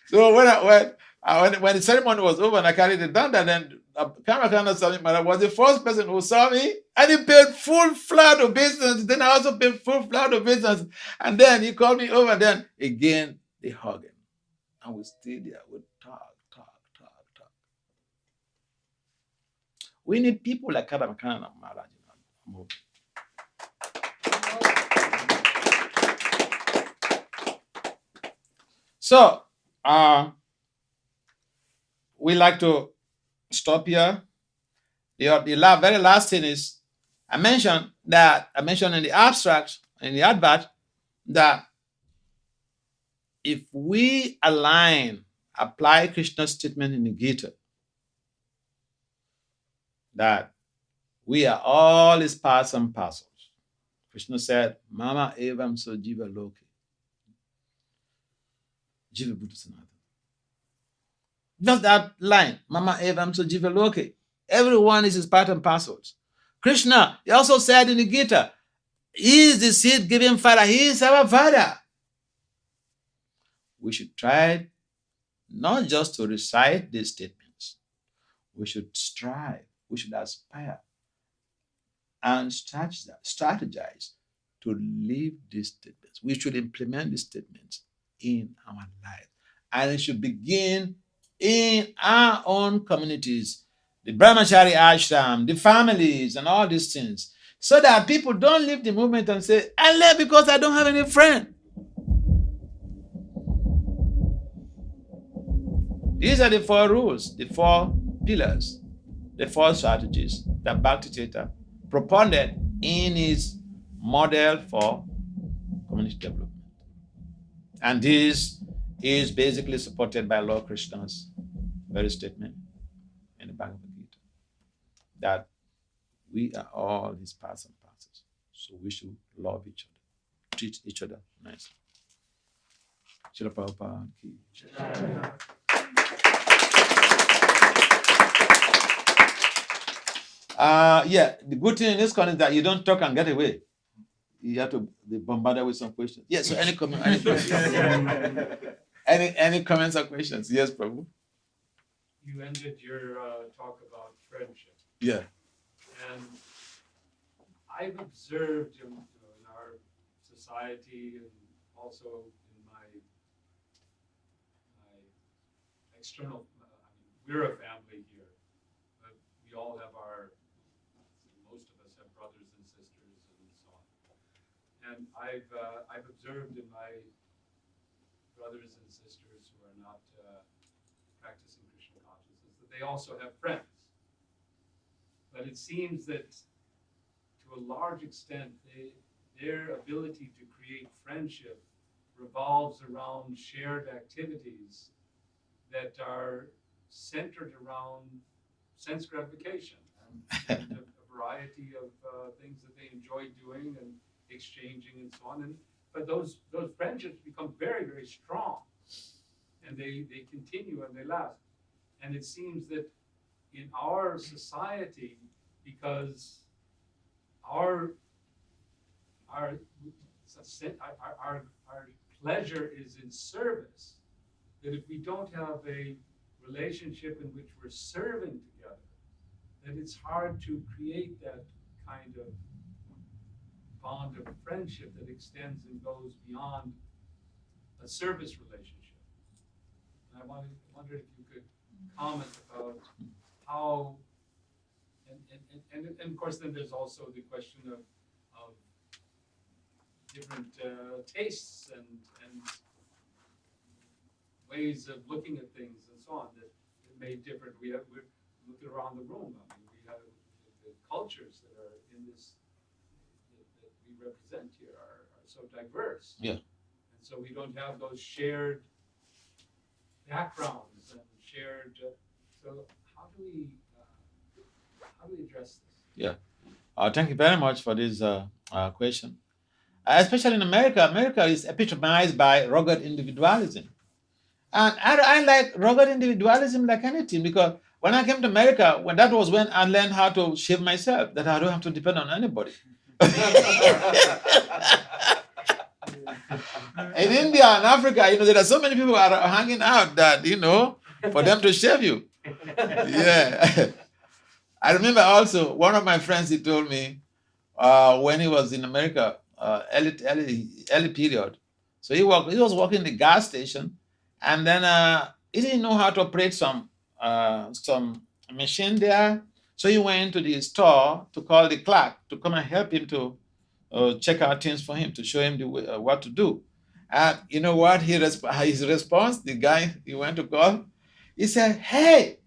So when the ceremony was over and I carried it down, and then Kamakana Swami Maharaja was the first person who saw me, and he paid full flood of business. Then I also paid full flood of business. And then he called me over, then again, they hugged him. And we stayed there, we talk. We need people like Kamakana Maharaja. So, we like to stop here. The very last thing is, I mentioned in the abstract, in the advert, that if we apply Krishna's statement in the Gita, that we are all his parts and parcels. Krishna said, Mama evam so jiva loke. Jiva Buddha Sanatana. Just that line, Mama evam so jiva loke. Everyone is his part and parcels. Krishna, he also said in the Gita, he is the seed-giving Father. He is our Father. We should try not just to recite these statements. We should strive. We should aspire and strategize to live these statements. We should implement these statements in our life. And it should begin in our own communities, the Brahmachari ashram, the families, and all these things, so that people don't leave the movement and say, I left because I don't have any friend. These are the 4 rules, the 4 pillars, the 4 strategies that Bhakti Theta propounded in his model for community development. And this is basically supported by Lord Krishna's very statement in the Bhagavad-gita, that we are all his parts and parcels. So we should love each other, treat each other nicely. Srila Prabhupada ki jai. The good thing in this is that you don't talk and get away. You have to be bombarded with some questions. Yes, so any comment? Any comments or questions? Yes, Prabhu. You ended your talk about friendship. Yeah. And I've observed in our society and also in my external, we're a family here, but we all have most of us have brothers and sisters and so on. And I've observed in my brothers and sisters who are not practicing Krishna consciousness that they also have friends. But it seems that to a large extent, their ability to create friendship revolves around shared activities that are centered around sense gratification and a variety of things that they enjoy doing and exchanging and so on. But those friendships become very, very strong, and they continue and they last. And it seems that in our society, because our pleasure is in service, that if we don't have a relationship in which we're serving together, that it's hard to create that kind of bond of friendship that extends and goes beyond a service relationship. And I wondered if you could comment about how, and of course then there's also the question of different tastes and ways of looking at things and so on that may differ. We look around the room. I mean, we have the cultures that are in this that we represent here are so diverse. Yeah. And so we don't have those shared backgrounds and shared. So how do we address this? Yeah. Thank you very much for this question. Especially in America, America is epitomized by rugged individualism. And I like rugged individualism like anything, because when I came to America, when I learned how to shave myself, that I don't have to depend on anybody. In India and Africa, there are so many people are hanging out that, for them to shave you. Yeah. I remember also one of my friends, he told me when he was in America, early period. So he was working in the gas station, and then he didn't know how to operate some machine there. So he went into the store to call the clerk to come and help him to check out things for him, to show him what to do. And you know what? His response, the guy he went to call, he said, "Hey,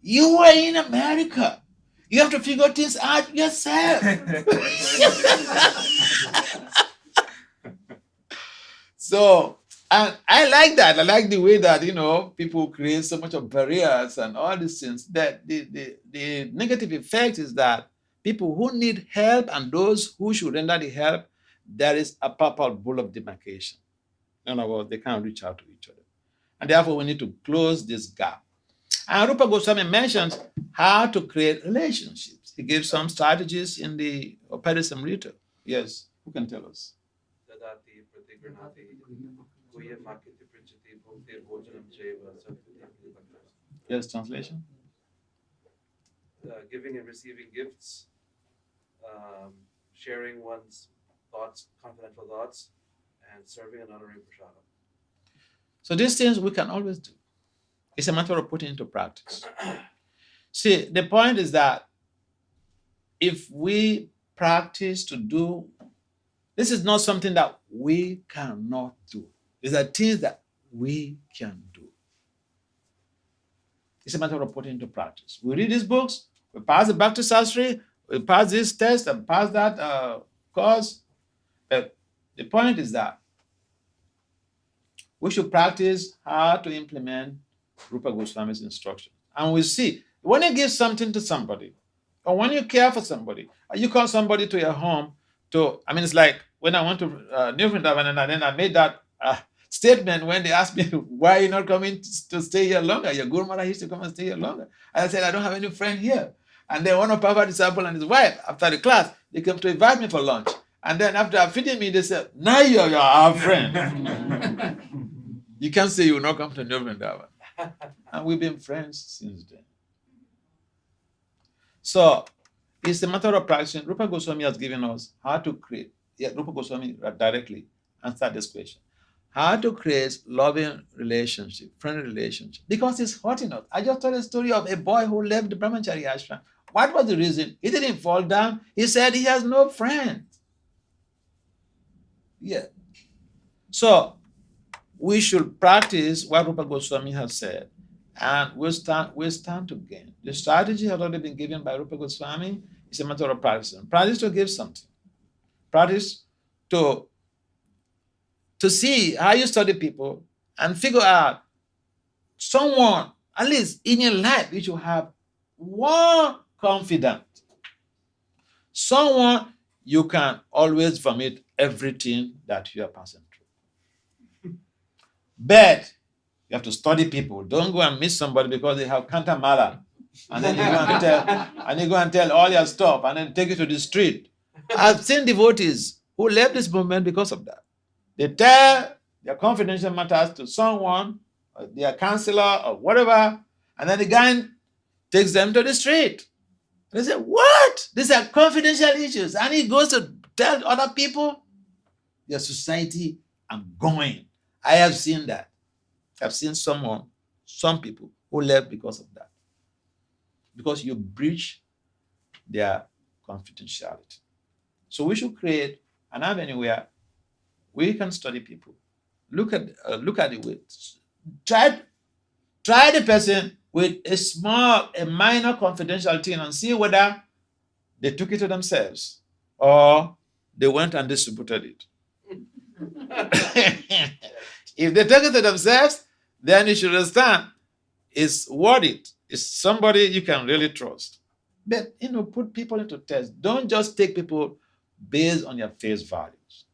you were in America. You have to figure things out yourself." So, and I like that. I like the way that, people create so much of barriers and all these things. That the negative effect is that people who need help and those who should render the help, there is a purple bull of demarcation. In other words, they can't reach out to each other. And therefore, we need to close this gap. And Rupa Goswami mentions how to create relationships. He gives some strategies in the Parisamrita. Yes, who can tell us? Yes, translation? Giving and receiving gifts, sharing one's thoughts, confidential thoughts, and serving and honoring prasadam. So these things we can always do. It's a matter of putting into practice. See, the point is that if we practice to do, this is not something that we cannot do. These are things that we can do. It's a matter of putting into practice. We read these books, we pass the Bhakti Sastri, we pass this test and pass that course. But the point is that we should practice how to implement Rupa Goswami's instruction. And we see, when you give something to somebody, or when you care for somebody, or you call somebody to your home it's like when I went to New Vrindavan and then I made that statement when they asked me, why are you not coming to stay here longer? Your Guru Maharaj used to come and stay here longer. And I said, I don't have any friend here. And then one of Prabhupada's disciples and his wife, after the class, they came to invite me for lunch. And then after feeding me, they said, now you're our friend. You can't say you will not come to New Vrindavan. And we've been friends since then. So it's a matter of practice. Rupa Goswami has given us how to create. Yeah, Rupa Goswami directly answered this question. How to create loving relationship, friendly relationship. Because it's hot enough. I just told a story of a boy who left the Brahmachari ashram. What was the reason? He didn't fall down. He said he has no friends. Yeah. So we should practice what Rupa Goswami has said, and we'll stand to gain. The strategy has already been given by Rupa Goswami. It's a matter of practice. Practice to give something. Practice to see how you study people and figure out someone, at least in your life, you should have one confidant. Someone you can always vomit everything that you are passing through. But you have to study people. Don't go and meet somebody because they have Kantamala. And then you go and tell all your stuff and then take it to the street. I've seen devotees who left this movement because of that. They tell their confidential matters to someone, or their counselor or whatever, and then the guy takes them to the street. And they say, what? These are confidential issues. And he goes to tell other people, their society, I'm going. I have seen that. I've seen some people who left because of that. Because you breach their confidentiality. So we should create an avenue where we can study people. Look at the way. Try the person with a minor confidential thing and see whether they took it to themselves or they went and distributed it. If they take it to themselves, then you should understand it's worth it. It's somebody you can really trust. But, put people into test. Don't just take people based on their face values.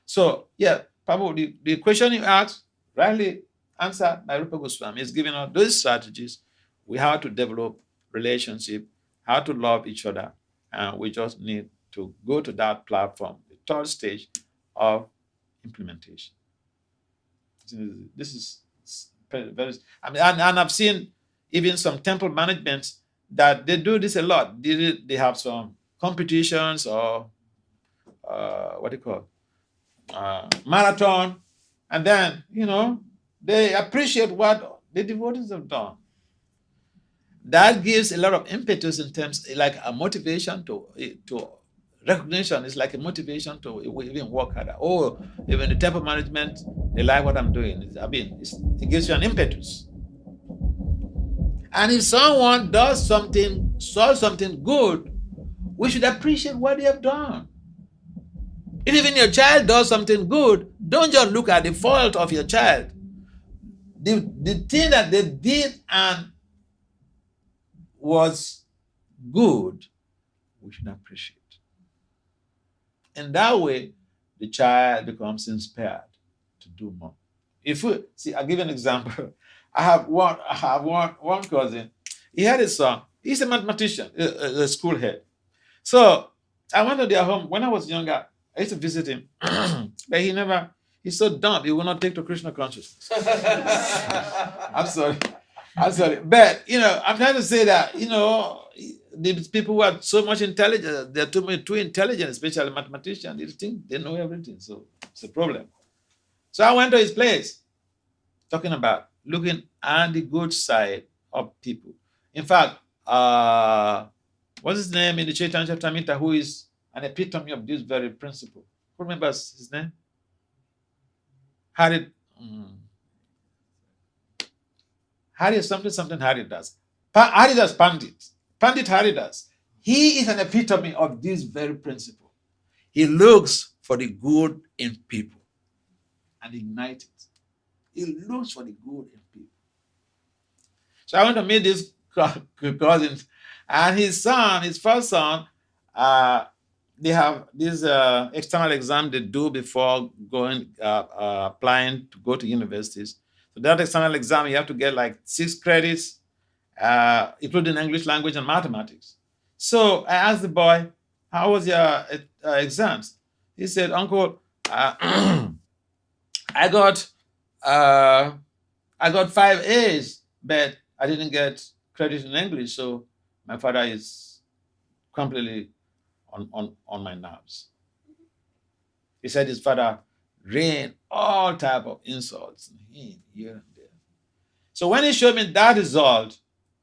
So, yeah, Prabhu, the question you asked, rightly answered by Rupa Goswami, is giving us those strategies. We have to develop relationship, how to love each other, and we just need to go to that platform, the third stage, of implementation. This is very, I mean, and I've seen even some temple managements that they do this a lot. They have some competitions or what do you call marathon, and then they appreciate what the devotees have done. That gives a lot of impetus in terms like a motivation to recognition. Is like a motivation to even work harder. Oh, even the temple management, they like what I'm doing. It gives you an impetus. And if someone does something good, we should appreciate what they have done. If even your child does something good, don't just look at the fault of your child. The thing that they did and was good, we should appreciate. And that way, the child becomes inspired to do more. If we see, I'll give you an example. I have one cousin. He had a son. He's a mathematician, a school head. So I went to their home when I was younger. I used to visit him, but he's so dumb, he will not take to Krishna consciousness. I'm sorry. But, I'm trying to say that, these people who are so much intelligent, they're too intelligent, especially mathematicians, they think they know everything. So it's a problem. So I went to his place, talking about looking at the good side of people. In fact, what's his name in the Chaitanya Charitamrita, who is an epitome of this very principle? Who remembers his name? Hari something Haridas. Haridas Pandit Haridas. He is an epitome of this very principle. He looks for the good in people and ignites it. He looks for the good in people. So I went to meet this cousin, and his first son, they have this external exam they do before going applying to go to universities. So that external exam, you have to get like 6 credits, including English language and mathematics. So I asked the boy, "How was your exams?" He said, "Uncle, I got 5 A's, but I didn't get credit in English, so my father is completely on my nerves." He said his father rained all type of insults here and there. So when he showed me that result,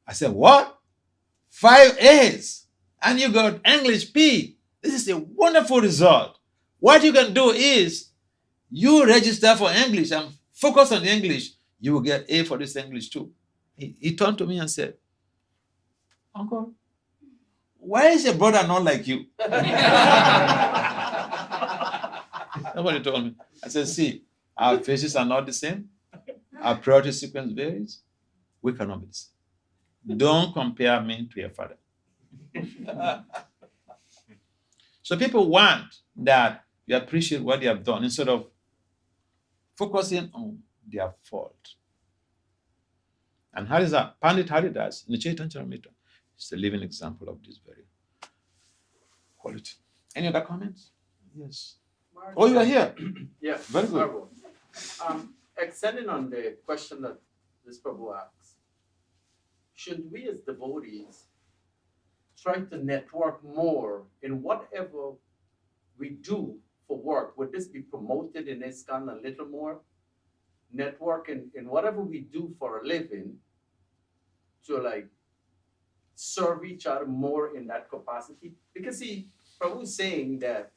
I said, "What? 5 A's and you got English P? This is a wonderful result. What you can do is you register for English and focus on English. You will get A for this English too." He turned to me and said, "Uncle, why is your brother not like you?" That's what he told me. I said, "See, our faces are not the same. Our priority sequence varies. We cannot be the same. Don't compare me to your father." So people want that you appreciate what they have done instead of focusing on their fault. And Pandit Haridas in the Chaitanya Charitamrita is a living example of this very quality. Any other comments? Yes. Maharaja. Oh, you are here. Yeah, Very good. Maharaja. Extending on the question that this Prabhu asks, should we as devotees try to network more in whatever we do for work? Would this be promoted in ISKCON a little more? Network in whatever we do for a living to serve each other more in that capacity? Because Prabhu is saying that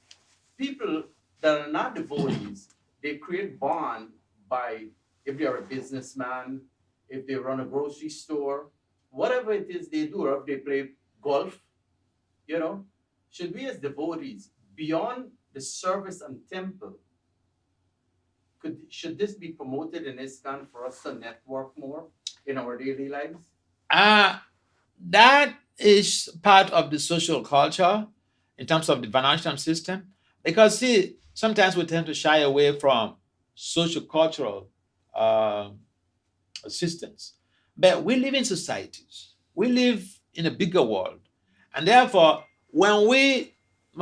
people that are not devotees, they create bond by, if they are a businessman, if they run a grocery store, whatever it is they do, or if they play golf, should we as devotees, beyond the service and temple, should this be promoted in ISKCON for us to network more in our daily lives? That is part of the social culture in terms of the Varnashram system. Because sometimes we tend to shy away from social cultural systems. But we live in societies. We live in a bigger world. And therefore, when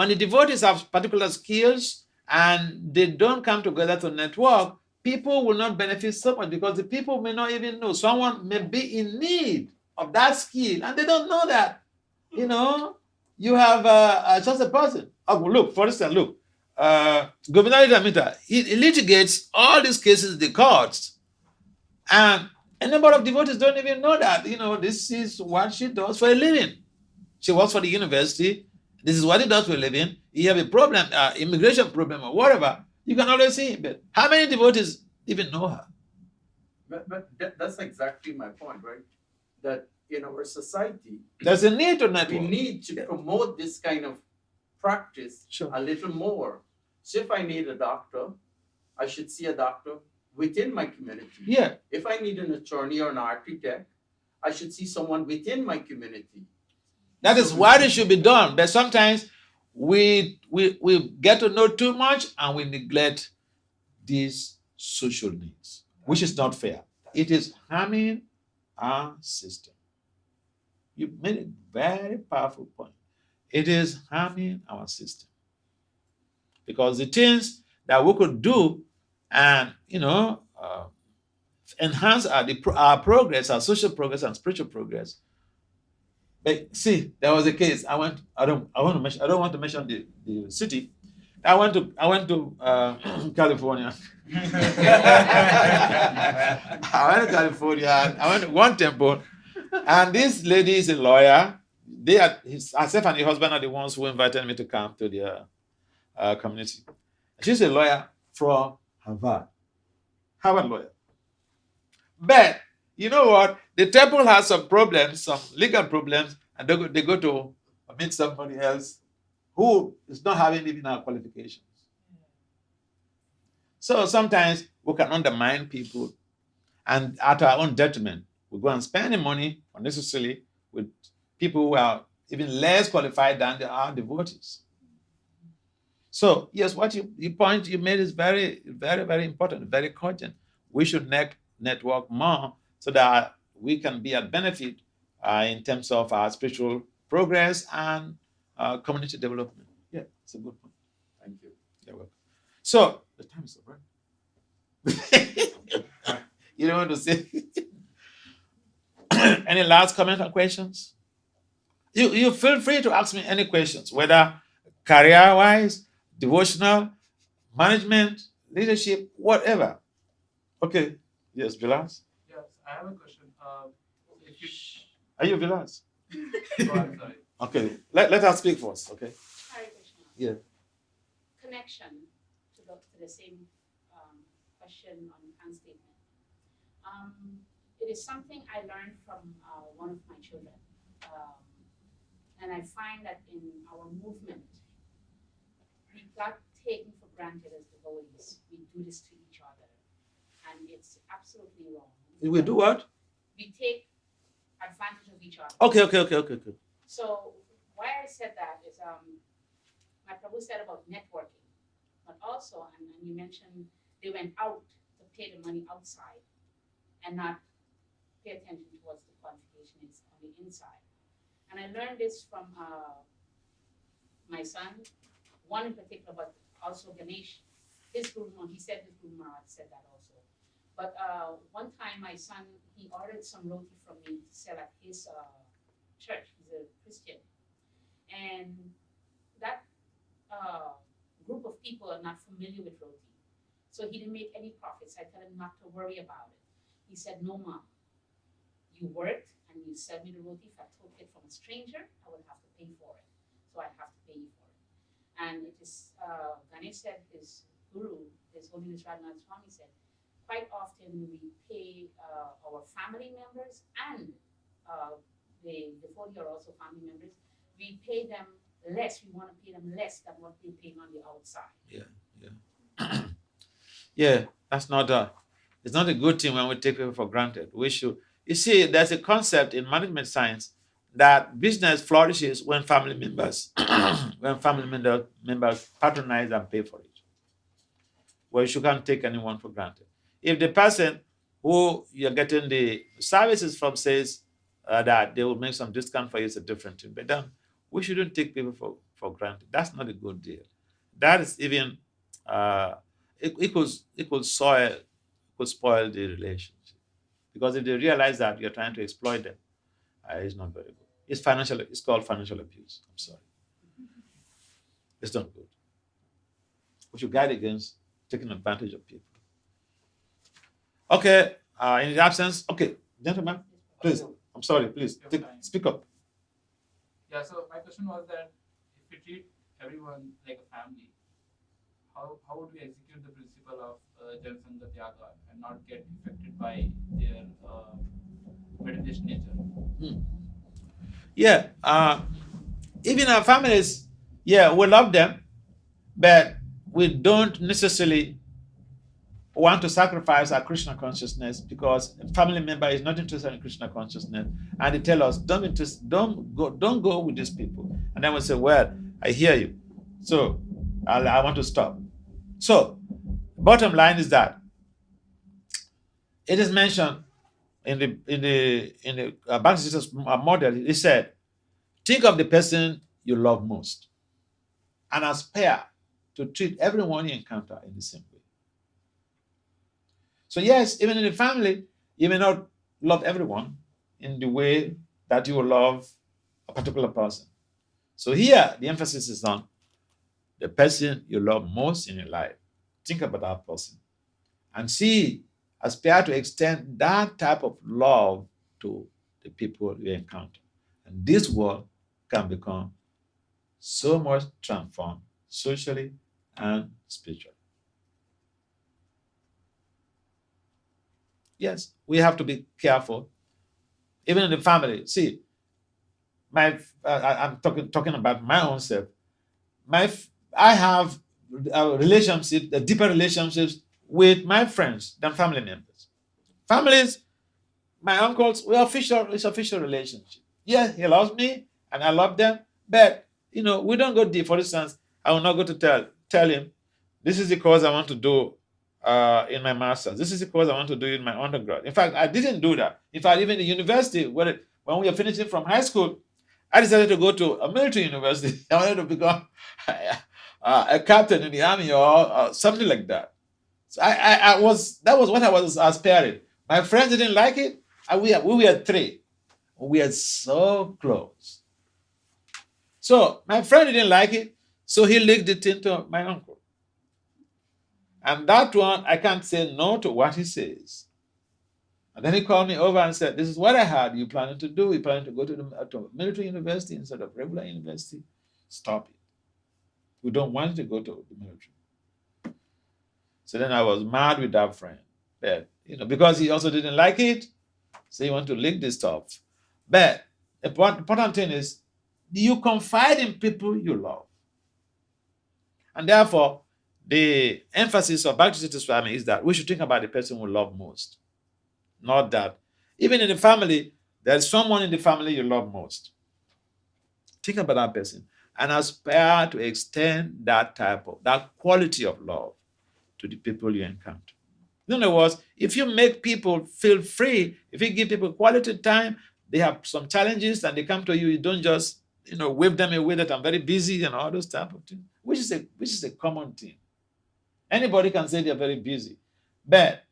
the devotees have particular skills and they don't come together to network, people will not benefit so much because the people may not even know. Someone may be in need of that skill and they don't know that. You know, you have just a person. Oh, look, for instance, look, Governor Damita, he litigates all these cases in the courts, and a number of devotees don't even know that. You know, this is what she does for a living. She works for the university. This is what he does for a living. You have a problem, immigration problem or whatever, you can always see him. But how many devotees even know her? But that's exactly my point, right? That in our society, There's a need to network. we need to promote this kind of practice Sure. a little more. So if I need a doctor, I should see a doctor within my community. Yeah. If I need an attorney or an architect, I should see someone within my community. That is what it should be done. But sometimes we get to know too much and we neglect these social needs, which is not fair. It is harming our system. You made a very powerful point. It is harming our system. Because the things that we could do and, enhance our progress, our social progress and spiritual progress. But see, there was a case. I don't want to mention the city. I went to California. I went to California. I went to one temple, and this lady is a lawyer. Herself and her husband are the ones who invited me to come to their community. She's a lawyer from Harvard lawyer. But you know what? The temple has some problems, some legal problems, and they go to meet somebody else who is not having even our qualifications. So sometimes we can undermine people, and at our own detriment, we go and spend the money unnecessarily with people who are even less qualified than they are devotees. So yes, what the point you made is very, very, very important, very cogent. We should network more so that we can be at benefit in terms of our spiritual progress and community development. Yeah, it's a good point. Thank you. You're welcome. So the time is up, right? You don't want to say any last comment or questions? You feel free to ask me any questions, whether career-wise, devotional, management, leadership, whatever. Okay. Yes, Vilas? Yes, I have a question. If you, Are you Vilas? oh, I'm sorry. Okay. Let us speak first, okay? Hare Krishna. Yeah. Connection to the same question on Khan's statement. It is something I learned from one of my children. And I find that in our movement, we got taken for granted as devotees. We do this to each other. And it's absolutely wrong. We do what? We take advantage of each other. Okay. So why I said that is my Prabhu said about networking, but also, and you mentioned they went out to pay the money outside and not pay attention towards the qualification is on the inside. And I learned this from my son, one in particular, but also Ganesh. His Guru, he said his Guru Maharaj said that also. But one time my son, he ordered some roti from me to sell at his church. He's a Christian. And that group of people are not familiar with roti. So he didn't make any profits. I told him not to worry about it. He said, no, Mom. You worked and you sell me the roti. If I took it from a stranger, I would have to pay for it. So I have to pay you for it. And it is, Ganesh said, his Guru, His Holiness Bhakti Swami said, quite often we pay our family members and the devotee are also family members. We pay them less. We want to pay them less than what they pay on the outside. Yeah. Yeah, that's not it's not a good thing when we take people for granted. We should. You see, there's a concept in management science that business flourishes when family members members patronize and pay for it. Well, you can't take anyone for granted. If the person who you're getting the services from says that they will make some discount for you, it's a different thing. But then we shouldn't take people for granted. That's not a good deal. That is even it could spoil the relationship. Because if they realize that you're trying to exploit them, it's not very good. It's called financial abuse. I'm sorry. It's not good. We should guard against taking advantage of people. Okay, in the absence, okay, gentlemen, please. I'm sorry, please speak up. Yeah, so my question was that if we treat everyone like a family, how would we execute the principle of Janasangha Tyaga and not get affected by their meditation nature? Yeah, even our families, yeah, we love them, but we don't necessarily want to sacrifice our Krishna consciousness because a family member is not interested in Krishna consciousness, and they tell us, don't go with these people. And then we say, well, I hear you, so I want to stop. So, bottom line is that it is mentioned in the Bhakti Vasudeva model. It said, think of the person you love most, and aspire to treat everyone you encounter in the same way. So yes, even in the family, you may not love everyone in the way that you will love a particular person. So here, the emphasis is on the person you love most in your life. Think about that person and aspire to extend that type of love to the people you encounter. And this world can become so much transformed socially and spiritually. Yes, we have to be careful, even in the family. See, I'm talking about my own self. I have deeper relationships with my friends than family members. Families, my uncles, it's official relationship. Yeah, he loves me and I love them, but we don't go deep. For instance, I will not go to tell him, this is the course I want to do in my master's. This is the course I want to do in my undergrad. In fact, I didn't do that. In fact, even the university, when we were finishing from high school, I decided to go to a military university. I wanted to become a captain in the army or something like that. So that was what I was aspiring. My friends didn't like it. We were three. We are so close. So my friend didn't like it, so he leaked it into my uncle. And that one, I can't say no to what he says. And then he called me over and said, this is what I heard you planning to do. You planning to go to the military university instead of regular university. Stop it. We don't want you to go to the military. So then I was mad with that friend. But, because he also didn't like it, so he wanted to leak this stuff. But the important thing is, you confide in people you love. And therefore, the emphasis of Bhakti Vasudeva Swami is that we should think about the person we love most. Not that. Even in the family, there's someone in the family you love most. Think about that person and aspire to extend that quality of love to the people you encounter. In other words, if you make people feel free, if you give people quality time, they have some challenges and they come to you, you don't just wave them away that I'm very busy and all those type of things, which is a common thing. Anybody can say they're very busy. But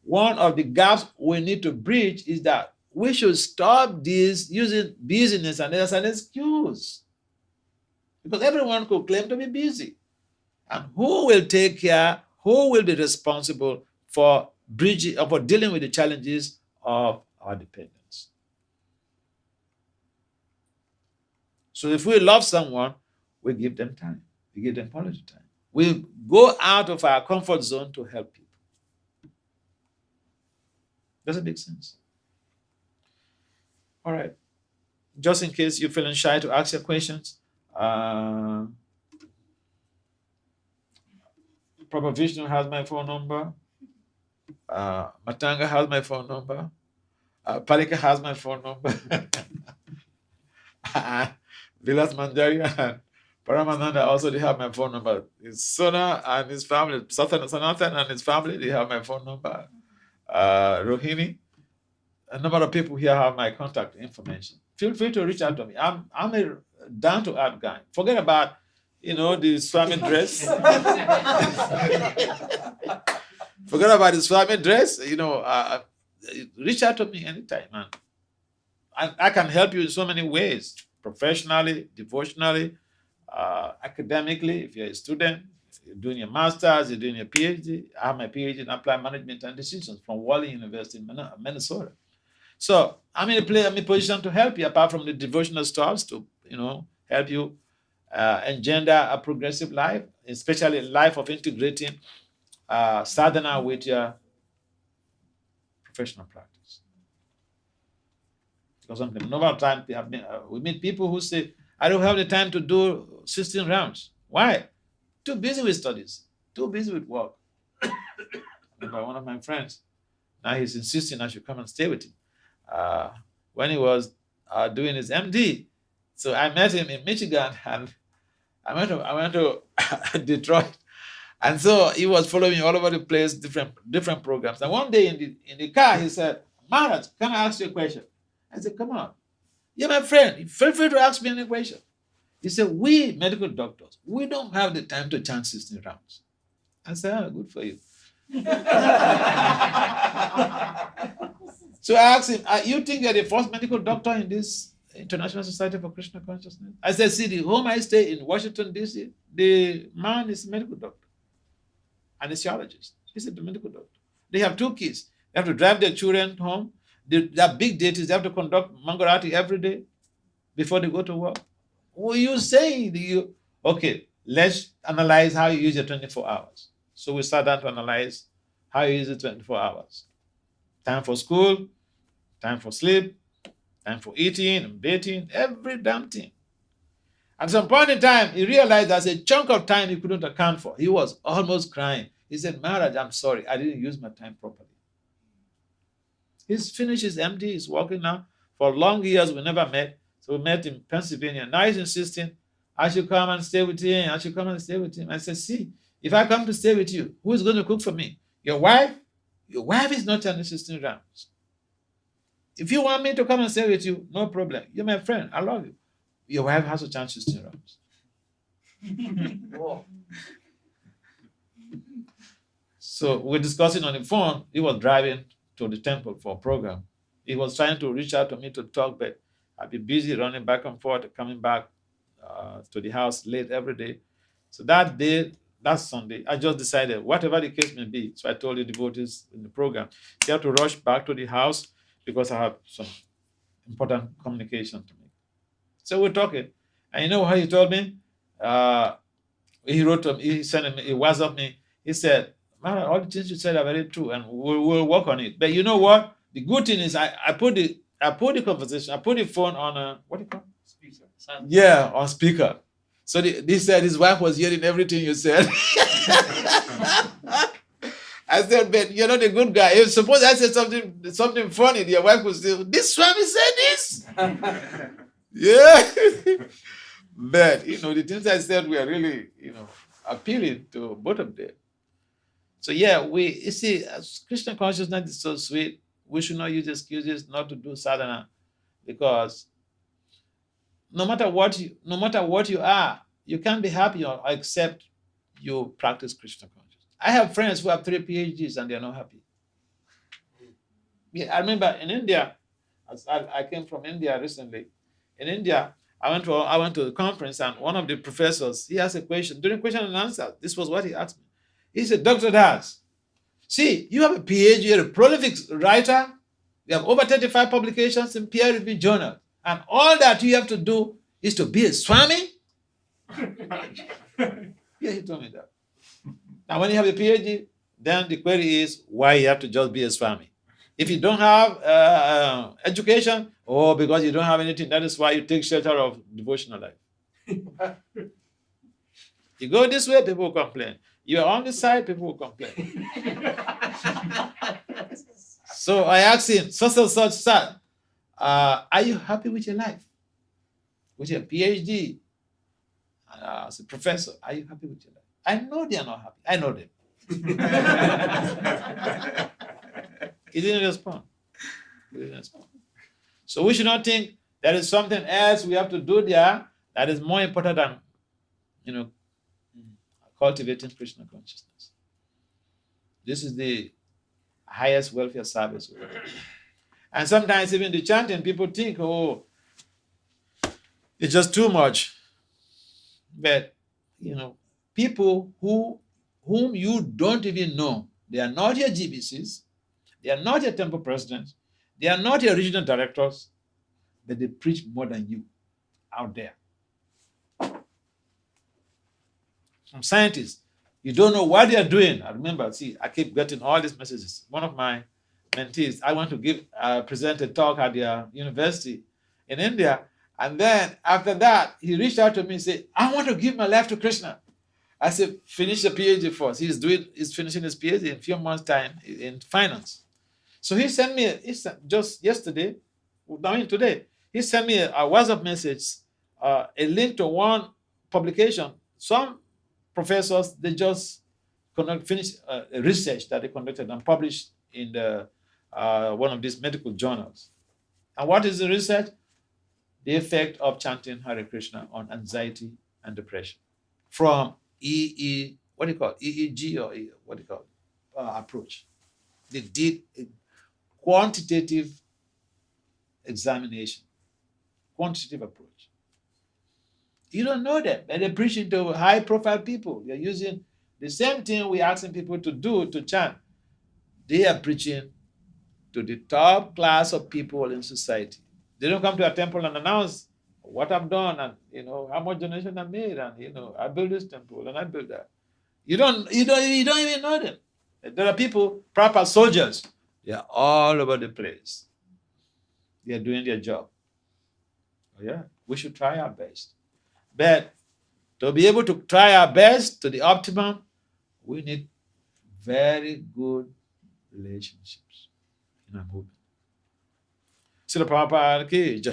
one of the gaps we need to bridge is that we should stop using busyness as an excuse. Because everyone could claim to be busy. And who will be responsible for bridging or for dealing with the challenges of our dependence? So if we love someone, we give them time. We give them quality time. We go out of our comfort zone to help people. Does it make sense? All right. Just in case you're feeling shy to ask your questions, Prabhu Vishnu has my phone number. Matanga has my phone number. Palika has my phone number. Vilas Manjari and Paramananda also, they have my phone number. Sona and his family, Sanathan and his family, they have my phone number. Rohini, a number of people here have my contact information. Feel free to reach out to me. I'm a down-to-earth guy. Forget about, the Swami dress. Forget about the Swami dress. Reach out to me anytime, man. I can help you in so many ways, professionally, devotionally, academically. If you're a student, you're doing your master's, you're doing your PhD. I have my PhD in applied management and decisions from Wally University in Minnesota. So I'm in a position to help you, apart from the devotional stuff, to help you engender a progressive life, especially a life of integrating sadhana with your professional practice. Because sometimes, no time we meet people who say, I don't have the time to do 16 rounds. Why? Too busy with studies, too busy with work. By one of my friends, now he's insisting I should come and stay with him. When he was doing his MD, so I met him in Michigan, and I went to Detroit, and so he was following me all over the place, different programs. And one day in the car, he said, Maharaj, can I ask you a question? I said, come on. You're my friend. Feel free to ask me any question. He said, we medical doctors, we don't have the time to chant 16 rounds. I said, oh, good for you. So I asked him, you think you're the first medical doctor in this International Society for Krishna Consciousness? I said, see, the home I stay in Washington, D.C., the man is a medical doctor, anesthesiologist. He's a medical doctor. They have 2 kids. They have to drive their children home. They have big deities. They have to conduct Mangalati every day before they go to work. What are you saying? Okay, let's analyze how you use your 24 hours. So we sat down to analyze how you use the 24 hours. Time for school, time for sleep, time for eating and bathing, every damn thing. At some point in time, he realized there's a chunk of time he couldn't account for. He was almost crying. He said, Maharaj, I'm sorry, I didn't use my time properly. He's finished his MD, he's working now. For long years, we never met. So we met in Pennsylvania. Now he's insisting, I should come and stay with him. I should come and stay with him. I said, see, if I come to stay with you, who is going to cook for me? Your wife? Your wife is not chanting 16 rounds. If you want me to come and stay with you, no problem. You're my friend. I love you. Your wife has to chant 16 rounds. Whoa. So we're discussing on the phone. He was driving to the temple for a program. He was trying to reach out to me to talk, but I'd be busy running back and forth, coming back to the house late every day. So that Sunday, I just decided, whatever the case may be, so I told the devotees in the program, you have to rush back to the house because I have some important communication to make. So we're talking. And you know how he told me? He wrote to me, he sent me, he WhatsApp me. He said, man, all the things you said are very true, and we'll work on it. But you know what? The good thing is I put the conversation, I put the phone on what do you call it? Speaker. Yeah, on speaker. So he said his wife was hearing everything you said. I said, but you're not a good guy. If suppose I said something funny, your wife would say, this Swami said this. Yeah. But the things I said were really, appealing to both of them. So yeah, you see, as Krishna consciousness is so sweet, we should not use excuses not to do sadhana, because no matter what you are, you can't be happy except you practice Krishna consciousness. I have friends who have 3 PhDs and they're not happy. Yeah, I remember in India, as I came from India recently. In India, I went to a conference, and one of the professors, he asked a question. During question and answer, this was what he asked me. He said, Dr. Das, see, you have a PhD, you're a prolific writer, you have over 35 publications in peer-reviewed journals, and all that you have to do is to be a Swami? Yeah, he told me that. Now, when you have a PhD, then the query is why you have to just be a Swami. If you don't have education, or because you don't have anything, that is why you take shelter of devotional life. You go this way, people will complain. You are on this side, people will complain. So I asked him, such, are you happy with your life? With your PhD? As a professor, are you happy with your life? I know they are not happy. I know them. He didn't respond. So we should not think there is something else we have to do there that is more important than cultivating Krishna consciousness. This is the highest welfare service. And sometimes even the chanting, people think, oh, it's just too much. But, people whom you don't even know, they are not your GBCs, they are not your temple presidents, they are not your regional directors, but they preach more than you out there. Some scientists, you don't know what they are doing. I remember, I keep getting all these messages. One of my mentees, I want to present a talk at their university in India. And then after that, he reached out to me and said, I want to give my life to Krishna. I said, finish the PhD first. He's finishing his PhD in a few months' time in finance. So he sent me, just yesterday, today, he sent me a WhatsApp message, a link to one publication. Some professors, they just finished research that they conducted and published in one of these medical journals. And what is the research? The effect of chanting Hare Krishna on anxiety and depression from EEG or approach. They did a quantitative examination, quantitative approach. You don't know that, but they're preaching to high-profile people. They're using the same thing we're asking people to do to chant. They are preaching to the top class of people in society. They don't come to a temple and announce what I've done and how much donation I made and I built this temple and I built that. You don't even know them. There are people, proper soldiers. They are all over the place. They are doing their job. Oh, yeah, we should try our best. But to be able to try our best to the optimum, we need very good relationships in our movement. Srila Prabhupada ki jai.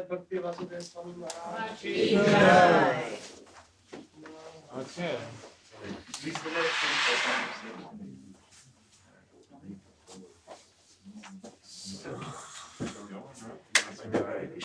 Bhakti Vasudeva Swami Maharaj. Okay. Please,